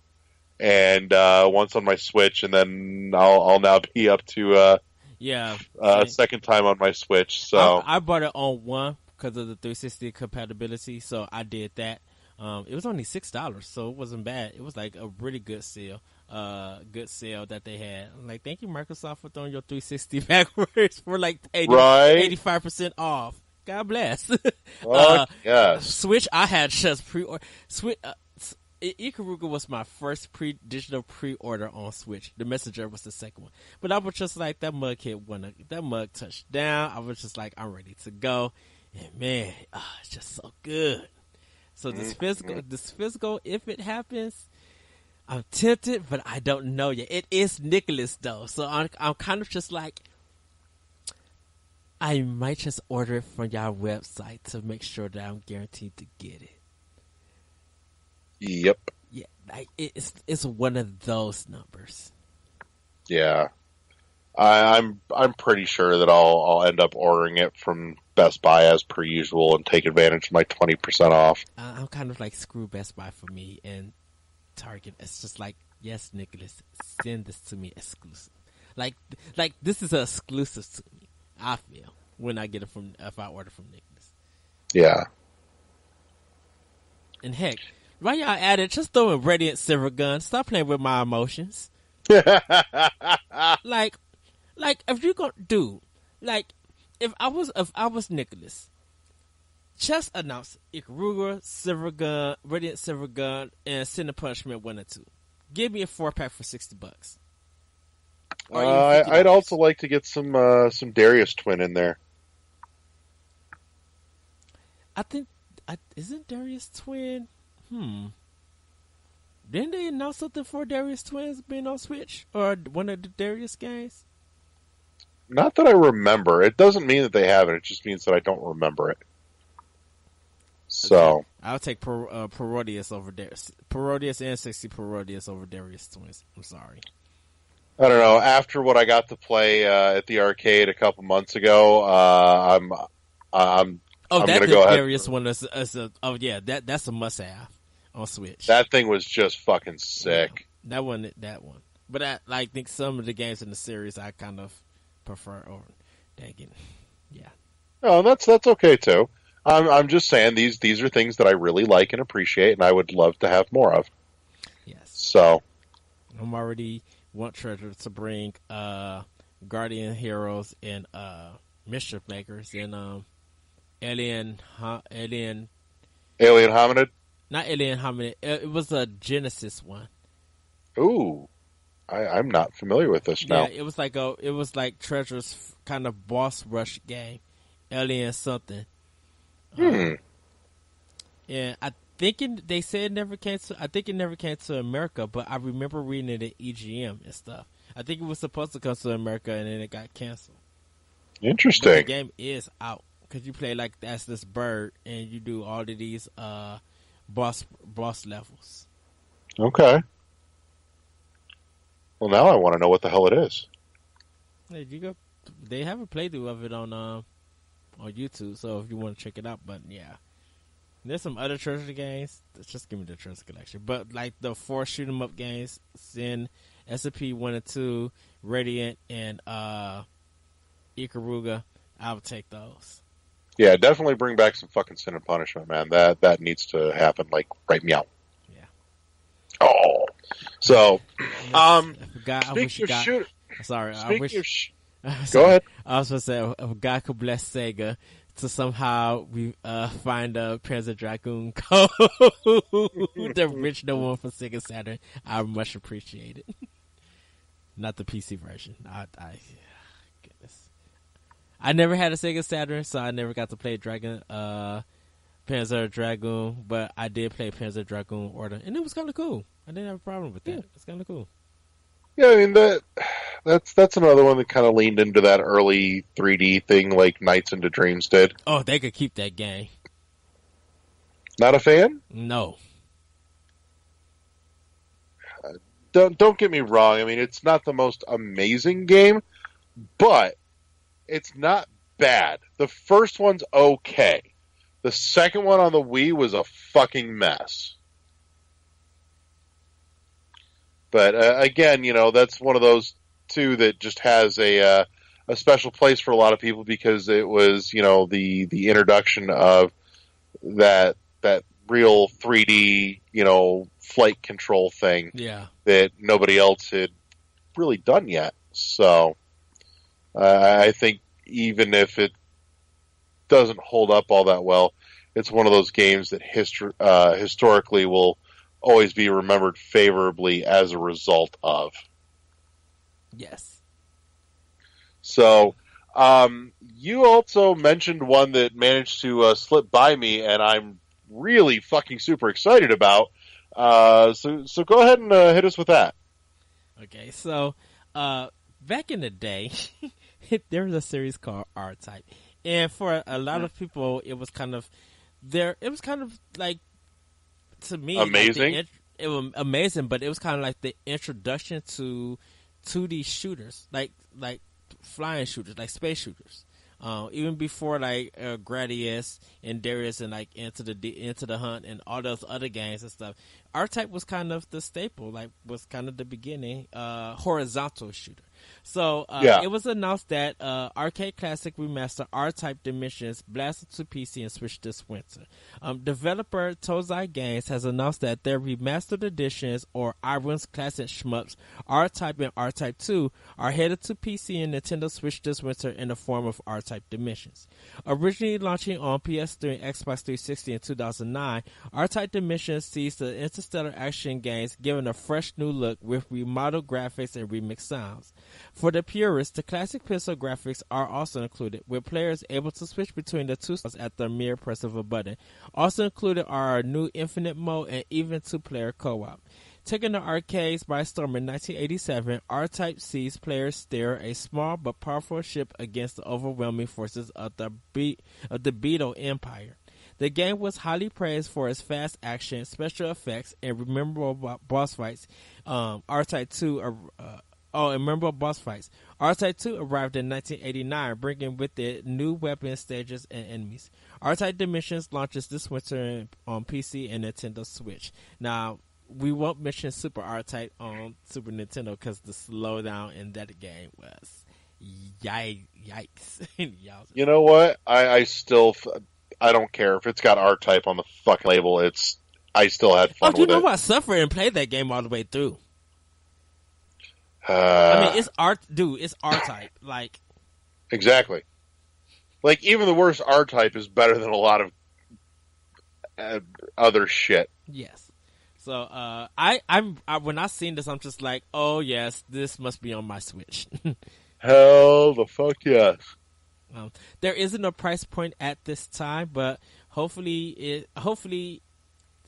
And once on my Switch, and then I'll now be up to a second time on my Switch. So I bought it on one because of the 360 compatibility, so I did that. It was only $6, so it wasn't bad. It was like a really good sale, that they had. I'm like, thank you, Microsoft, for throwing your 360 backwards for like 85% off. God bless. Yes. Switch, I had just pre-order. Switch. Ikaruga was my first digital pre-order on Switch. The Messenger was the second one. But I was just like, that mug touched down. I was just like, I'm ready to go. And man, it's just so good. So this physical, if it happens, I'm tempted, but I don't know yet. It is Nicholas though. So I'm kind of just like, I might just order it from your website to make sure that I'm guaranteed to get it. Yep. Yeah, like it's one of those numbers. Yeah, I'm pretty sure that I'll end up ordering it from Best Buy as per usual and take advantage of my 20% off. I'm kind of like, screw Best Buy for me and Target. It's just like, yes, Nicholas, send this to me exclusive. Like this is an exclusive to me. I feel when I get it if I order from Nicholas. Yeah. And heck, while y'all at it, just throw in Radiant Silver Gun. Stop playing with my emotions. like if you gonna do, like, if I was Nicholas, just announce Ikaruga, Silver Gun, Radiant Silver Gun, and Sin Punishment 1 and 2. Give me a 4-pack for $60. I'd also like to get some Darius Twin in there. I think isn't Darius Twin? Didn't they announce something for Darius Twins being on Switch or one of the Darius games? Not that I remember. It doesn't mean that they haven't. It just means that I don't remember it. So okay. I'll take Parodius over Darius. Parodius and 60 Parodius over Darius Twins. I'm sorry. I don't know. After what I got to play at the arcade a couple months ago, I'm that go ahead. Darius one that's a must have on Switch. That thing was just fucking sick. Yeah, that one. But I think some of the games in the series I kind of prefer over. Dang it. Yeah. No, that's okay too. I'm just saying these are things that I really like and appreciate, and I would love to have more of. Yes. So I'm already want Treasure to bring Guardian Heroes and Mischief Makers and Alien Hominid? Not Alien Hominid. It was a Genesis one. Ooh. I'm not familiar with this now. Yeah, it was like Treasure's kind of boss rush game. Alien something. And I think they said it never came to. I think it never came to America, but I remember reading it at EGM and stuff. I think it was supposed to come to America, and then it got canceled. Interesting. But the game is out because you play like as this bird, and you do all of these boss levels. Okay. Well, now I want to know what the hell it is. Hey, you go. They have a playthrough of it on YouTube, so if you want to check it out. But yeah, there's some other treasure games. Just give me the treasure collection. But like the 4 shoot 'em up games, Sin, SCP 1 and 2, Radiant, and Ikaruga, I would take those. Yeah, definitely bring back some fucking Sin and Punishment, man. That needs to happen, like, right meow. Yeah. Oh. So, speaking of shooter... Sorry, Go ahead. I was going to say, if God could bless Sega to somehow find a Panzer Dragoon code, the original one for Sega Saturn, I would much appreciate it. Not the PC version. Goodness. I never had a Sega Saturn, so I never got to play Panzer Dragoon, but I did play Panzer Dragoon Order, and it was kind of cool. I didn't have a problem with that. Yeah. It's kind of cool. Yeah, I mean, that's another one that kind of leaned into that early 3D thing like Nights into Dreams did. Oh, they could keep that game. Not a fan? No. Don't get me wrong. I mean, it's not the most amazing game, but it's not bad. The first one's okay. The second one on the Wii was a fucking mess. But again, that's one of those two that just has a special place for a lot of people because it was, the introduction of that real 3D, flight control thing. Yeah. That nobody else had really done yet. So I think even if it doesn't hold up all that well, it's one of those games that historically will always be remembered favorably as a result of. Yes. So, you also mentioned one that managed to slip by me, and I'm really fucking super excited about. So go ahead and hit us with that. Okay, so back in the day, there was a series called R-Type, and for a lot of people, it was kind of like, to me, amazing. Like it was amazing, but it was kind of like the introduction to 2D shooters, like flying shooters, like space shooters. Even before like Gradius and Darius and like Into the Hunt and all those other games and stuff, R-Type was kind of the staple, like was kind of the beginning horizontal shooter. So It was announced that Arcade Classic Remaster R-Type Dimensions blasted to PC and Switch this winter. Developer Tozai Games has announced that their remastered editions, or Irons Classic Shmups, R-Type and R-Type 2, are headed to PC and Nintendo Switch this winter in the form of R-Type Dimensions. Originally launching on PS3 and Xbox 360 in 2009, R-Type Dimensions sees the interstellar action games given a fresh new look with remodeled graphics and remixed sounds. For the purists, the classic pixel graphics are also included, with players able to switch between the two styles at the mere press of a button. Also included are a new infinite mode and even 2-player co-op. Taking the arcades by storm in 1987, R-Type sees players steer a small but powerful ship against the overwhelming forces of the Beetle Empire. The game was highly praised for its fast action, special effects, and memorable boss fights. R-Type 2 memorable boss fights. R-Type 2 arrived in 1989, bringing with it new weapons, stages, and enemies. R-Type Dimensions launches this winter on PC and Nintendo Switch. Now, we won't mention Super R-Type on Super Nintendo because the slowdown in that game was yikes. You know what? I don't care if it's got R-Type on the fucking label. I still had fun with it. You know what? I suffered and played that game all the way through. I mean, it's R-Type. Like, exactly. Like, even the worst R-Type is better than a lot of other shit. Yes. So, when I seen this, I'm just like, oh yes, this must be on my Switch. Hell the fuck yes. There isn't a price point at this time, but hopefully,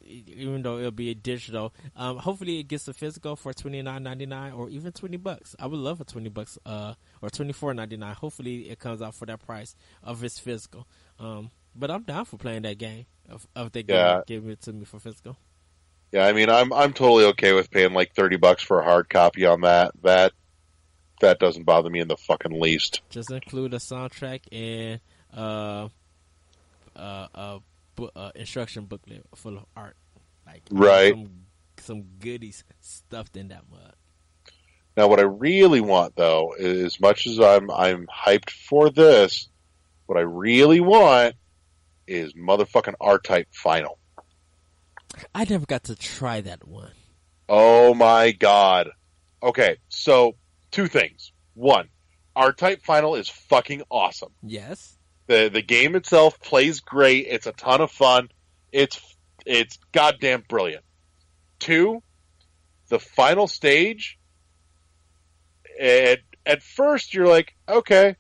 even though it'll be a digital, hopefully it gets a physical for $29.99 or even $20. I would love a $20 or $24.99. Hopefully it comes out for that price of its physical. But I'm down for playing that game if they give it to me for physical. Yeah, I mean, I'm totally okay with paying like $30 for a hard copy on that. That doesn't bother me in the fucking least. Just include a soundtrack and uh, instruction booklet full of art. Like I want Right. some goodies stuffed in that mug. Now, what I really want, though, is as much as I'm hyped for this, what I really want is motherfucking R-Type Final. I never got to try that one. Oh my god. Okay, so two things. One, R-Type Final is fucking awesome. Yes. The game itself plays great. It's a ton of fun. It's it's goddamn brilliant. Two, the final stage. At first, you're like, okay,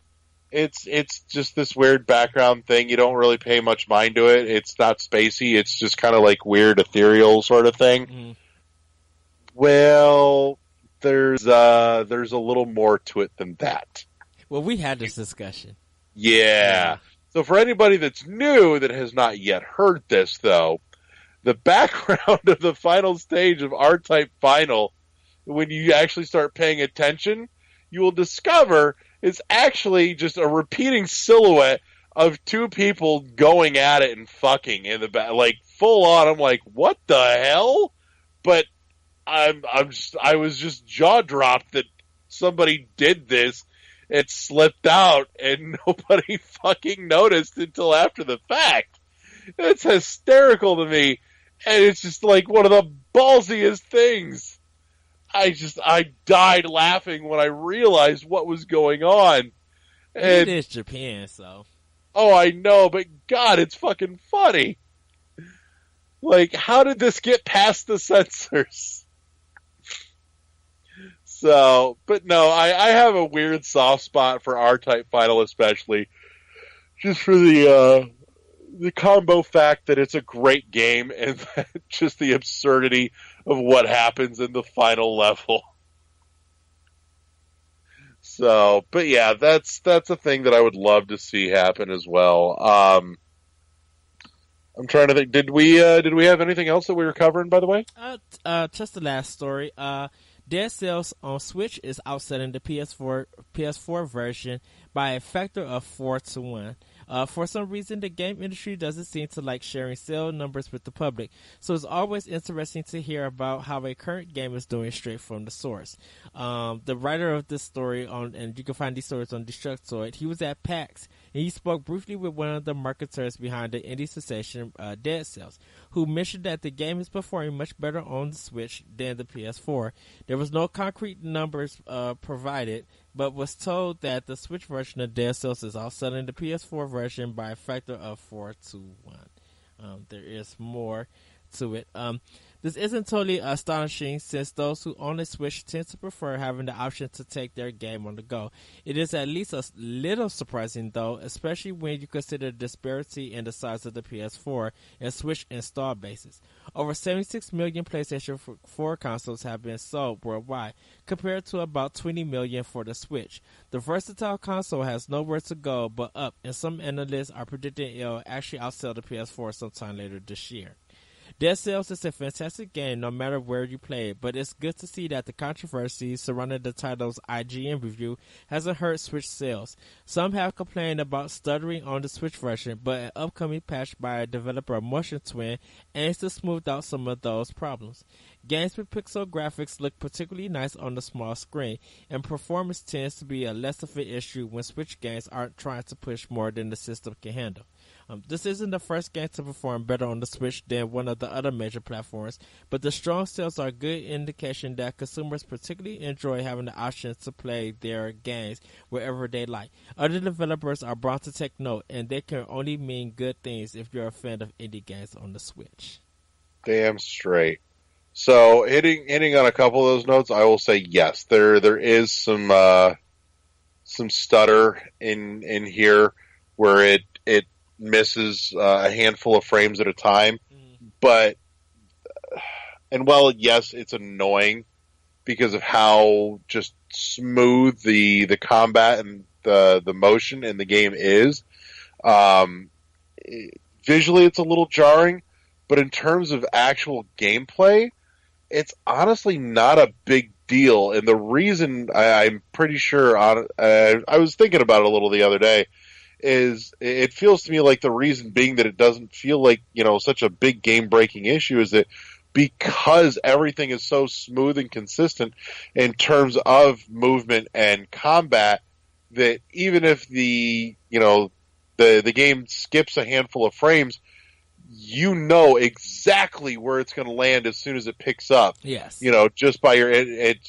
it's just this weird background thing. You don't really pay much mind to it. It's not spacey. It's just kind of like weird, ethereal sort of thing. Mm. Well, there's a little more to it than that. Well, we had this discussion. Yeah. So for anybody that's new that has not yet heard this, though, the background of the final stage of R-Type Final, when you actually start paying attention, you will discover it's actually just a repeating silhouette of two people going at it and fucking in the back, like full on. I'm like, what the hell? But I was just jaw dropped that somebody did this. It slipped out and nobody fucking noticed until after the fact. It's hysterical to me, and it's just like one of the ballsiest things. I died laughing when I realized what was going on. And it is Japan, so. Oh, I know, but God, it's fucking funny. Like, how did this get past the censors? So, but no, I have a weird soft spot for R-Type Final, especially just for the combo fact that it's a great game and just the absurdity of what happens in the final level. So, but yeah, that's a thing that I would love to see happen as well. I'm trying to think. Did we have anything else that we were covering, by the way? Just the last story. Dead Cells on Switch is outselling the PS4 version by a factor of 4-1. For some reason, the game industry doesn't seem to like sharing sale numbers with the public, so it's always interesting to hear about how a current game is doing straight from the source. The writer of this story, and you can find these stories on Destructoid, he was at PAX, and he spoke briefly with one of the marketers behind the indie sensation Dead Cells, who mentioned that the game is performing much better on the Switch than the PS4. There was no concrete numbers provided, but was told that the Switch version of Dead Cells is outselling the PS4 version by a factor of 4-1. There is more to it. This isn't totally astonishing, since those who own a Switch tend to prefer having the option to take their game on the go. It is at least a little surprising, though, especially when you consider the disparity in the size of the PS4 and Switch install bases. Over 76 million PlayStation 4 consoles have been sold worldwide, compared to about 20 million for the Switch. The versatile console has nowhere to go but up, and some analysts are predicting it'll actually outsell the PS4 sometime later this year. Dead Cells is a fantastic game no matter where you play it, but it's good to see that the controversy surrounding the title's IGN review hasn't hurt Switch sales. Some have complained about stuttering on the Switch version, but an upcoming patch by a developer Motion Twin aims to smooth out some of those problems. Games with pixel graphics look particularly nice on the small screen, and performance tends to be a less of an issue when Switch games aren't trying to push more than the system can handle. This isn't the first game to perform better on the Switch than one of the other major platforms, but the strong sales are a good indication that consumers particularly enjoy having the option to play their games wherever they like. Other developers are bound to take note, and they can only mean good things if you're a fan of indie games on the Switch. Damn straight. So hitting on a couple of those notes, I will say yes. There is some stutter in here where it misses a handful of frames at a time, but and while yes, it's annoying because of how just smooth the combat and the motion in the game is. Visually, it's a little jarring. but in terms of actual gameplay, it's honestly not a big deal. And the reason I'm pretty sure I was thinking about it a little the other day is it feels to me like the reason being that it doesn't feel like, such a big game breaking issue is that because everything is so smooth and consistent in terms of movement and combat that even if the game skips a handful of frames, exactly where it's going to land as soon as it picks up. Yes. Just by it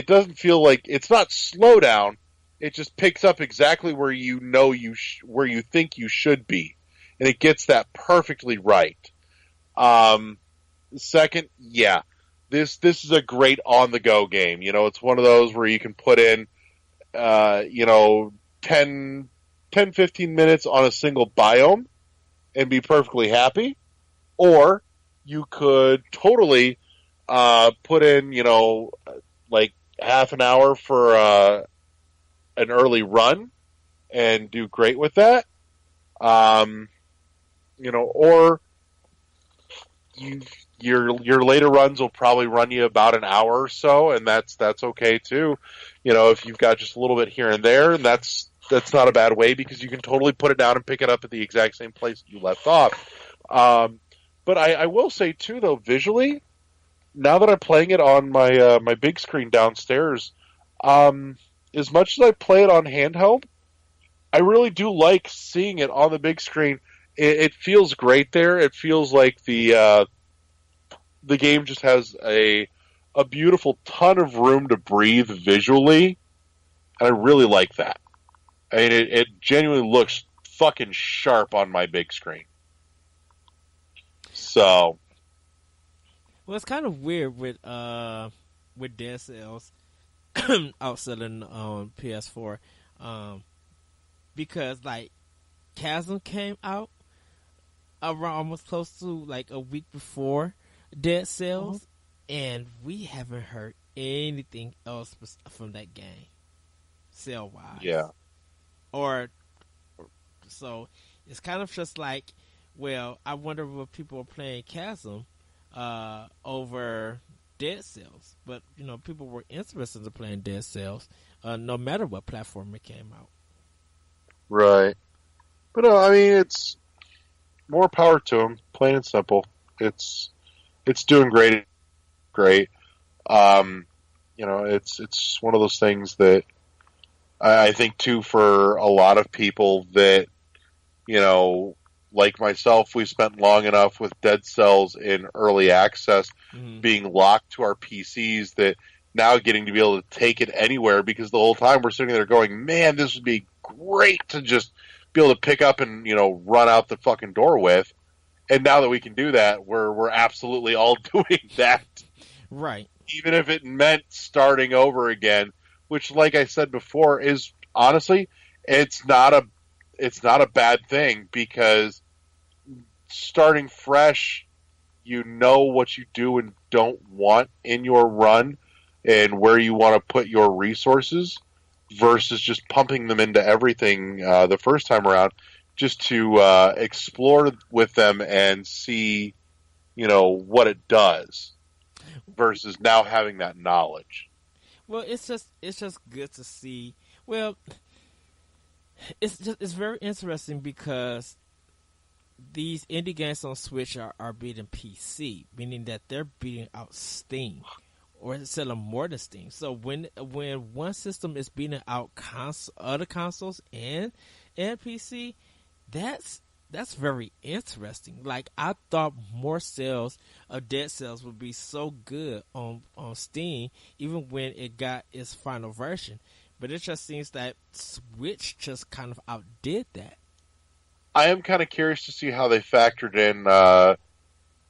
doesn't feel like it's not slow down. It just picks up exactly where where you think you should be, and it gets that perfectly right. Second, this is a great on the go game. It's one of those where you can put in, 10, 15 minutes on a single biome and be perfectly happy, or you could totally put in, like half an hour for an early run and do great with that. Or your later runs will probably run you about an hour or so, and that's okay too. If you've got just a little bit here and there, and that's not a bad way because you can totally put it down and pick it up at the exact same place you left off. But I will say too, though, visually, now that I'm playing it on my my big screen downstairs, as much as I play it on handheld, I really do like seeing it on the big screen. It feels great there. It feels like the game just has a beautiful ton of room to breathe visually, and I really like that. I mean, it genuinely looks fucking sharp on my big screen. So, Well, it's kind of weird with Dead Cells outselling on PS4, because like Chasm came out around almost close to like a week before Dead Cells, and we haven't heard anything else from that game, sale wise. yeah. So it's kind of just like, well, I wonder if people are playing Chasm over Dead Cells, but people were interested in playing Dead Cells, no matter what platform it came out. Right. But I mean, it's more power to them, plain and simple. It's doing great. It's one of those things that I think too, for a lot of people that, like myself, we spent long enough with Dead Cells in early access, being locked to our PCs, that now getting to be able to take it anywhere, because the whole time we're sitting there going, man, this would be great to just be able to pick up and, run out the fucking door with. And now that we can do that, we're absolutely all doing that. Right. Even if it meant starting over again, which, like I said before, is honestly, it's not a bad thing, because starting fresh, what you do and don't want in your run and where you want to put your resources, versus just pumping them into everything the first time around, just to explore with them and see, what it does, versus now having that knowledge. Well, it's just good to see. Well, it's very interesting because these indie games on Switch are beating PC, meaning that they're beating out Steam, or selling more than Steam. So when one system is beating out other consoles and PC, that's very interesting. Like, I thought more sales of Dead Cells would be so good on Steam, even when it got its final version. But it just seems that Switch just kind of outdid that. I am kind of curious to see how they factored in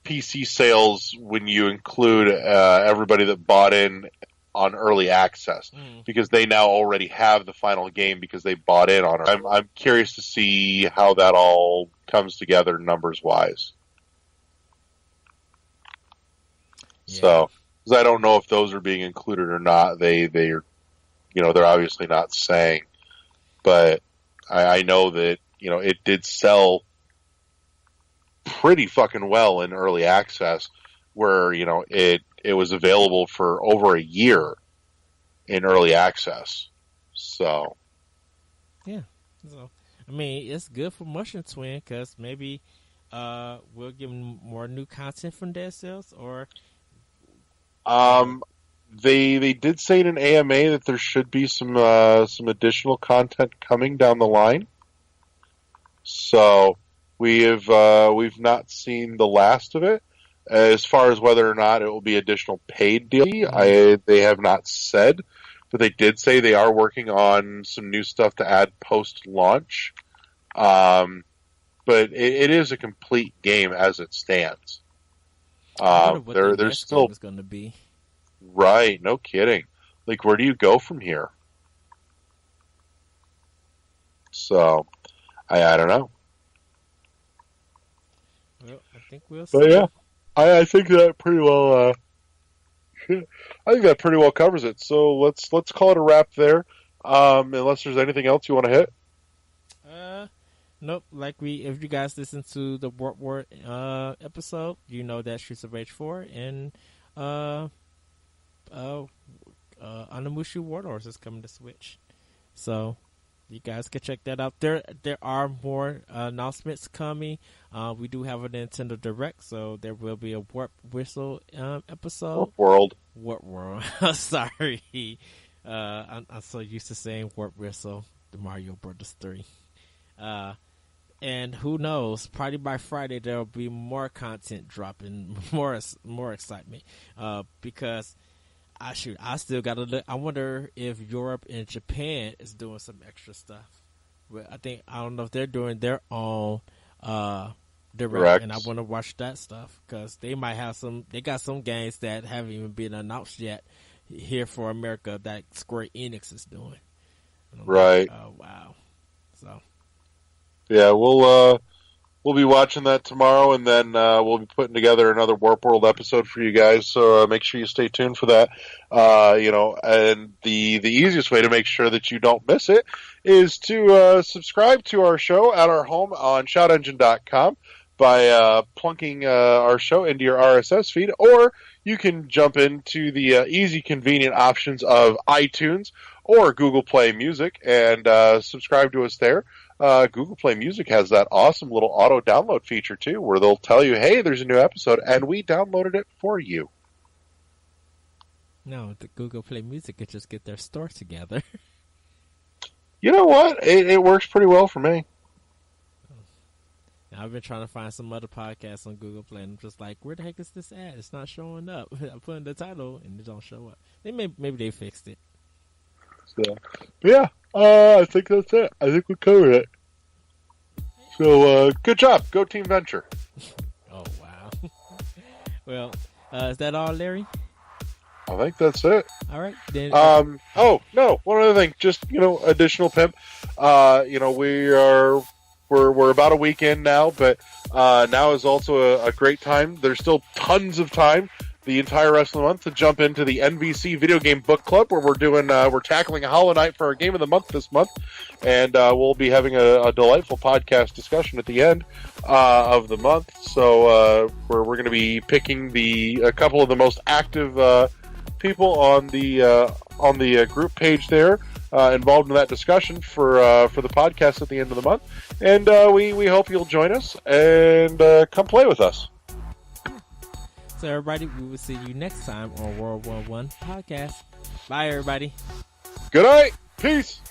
PC sales when you include everybody that bought in on early access, because they now already have the final game because they bought in on it. I'm curious to see how that all comes together numbers wise. Yeah. So, because I don't know if those are being included or not. They're obviously not saying, but I know that it did sell pretty fucking well in early access, where it was available for over a year in early access. So yeah. So I mean, it's good for Mushroom Twin because maybe we'll give them more new content from Dead Cells, or they did say in an AMA that there should be some additional content coming down the line. So we've not seen the last of it. As far as whether or not it will be additional paid DLC, they have not said, but they did say they are working on some new stuff to add post launch. But it is a complete game as it stands. There's still going to be. Right, no kidding. Like, where do you go from here? So, I don't know. Well, I think we'll see. But yeah, I think that pretty well. I think that pretty well covers it. So let's call it a wrap there. Unless there's anything else you want to hit. Nope. If you guys listen to the Warp War episode, you know that Streets of Rage 4 and Onimusha Warlords is coming to Switch. So you guys can check that out. There are more announcements coming. We do have a Nintendo Direct, so there will be a Warp Whistle episode. Warp World. Sorry. I'm so used to saying Warp Whistle, the Mario Brothers 3. And who knows? Probably by Friday there will be more content dropping, more excitement. Because I still gotta look. I wonder if Europe and Japan is doing some extra stuff. Well, I don't know if they're doing their own direct, and I want to watch that stuff because they might have some. They got some games that haven't even been announced yet here for America that Square Enix is doing. Right. Like, oh wow. So. Yeah, we'll be watching that tomorrow, and then we'll be putting together another Warp World episode for you guys. So make sure you stay tuned for that. And the easiest way to make sure that you don't miss it is to subscribe to our show at our home on ShoutEngine.com by plunking our show into your RSS feed, or you can jump into the easy, convenient options of iTunes or Google Play Music and subscribe to us there. Google Play Music has that awesome little auto download feature too, where they'll tell you, "Hey, there's a new episode," and we downloaded it for you. No, the Google Play Music could just get their store together. You know what? It works pretty well for me. I've been trying to find some other podcasts on Google Play, and I'm just like, where the heck is this at? It's not showing up. I put in the title, and it don't show up. Maybe they fixed it. So, yeah, I think that's it. I think we covered it. So, good job. Go Team Venture. Oh, wow. Well, is that all, Larry? I think that's it. All right. Then, oh, no. One other thing. Just, additional pimp. We're about a week in now, but now is also a great time. There's still tons of time the entire rest of the month to jump into the NVC Video Game Book Club, where we're tackling Hollow Knight for our Game of the Month this month, and we'll be having a delightful podcast discussion at the end of the month. So we're going to be picking a couple of the most active people on the group page there involved in that discussion for the podcast at the end of the month, and we hope you'll join us and come play with us. So everybody, we will see you next time on World War One Podcast. Bye, everybody. Good night. Peace.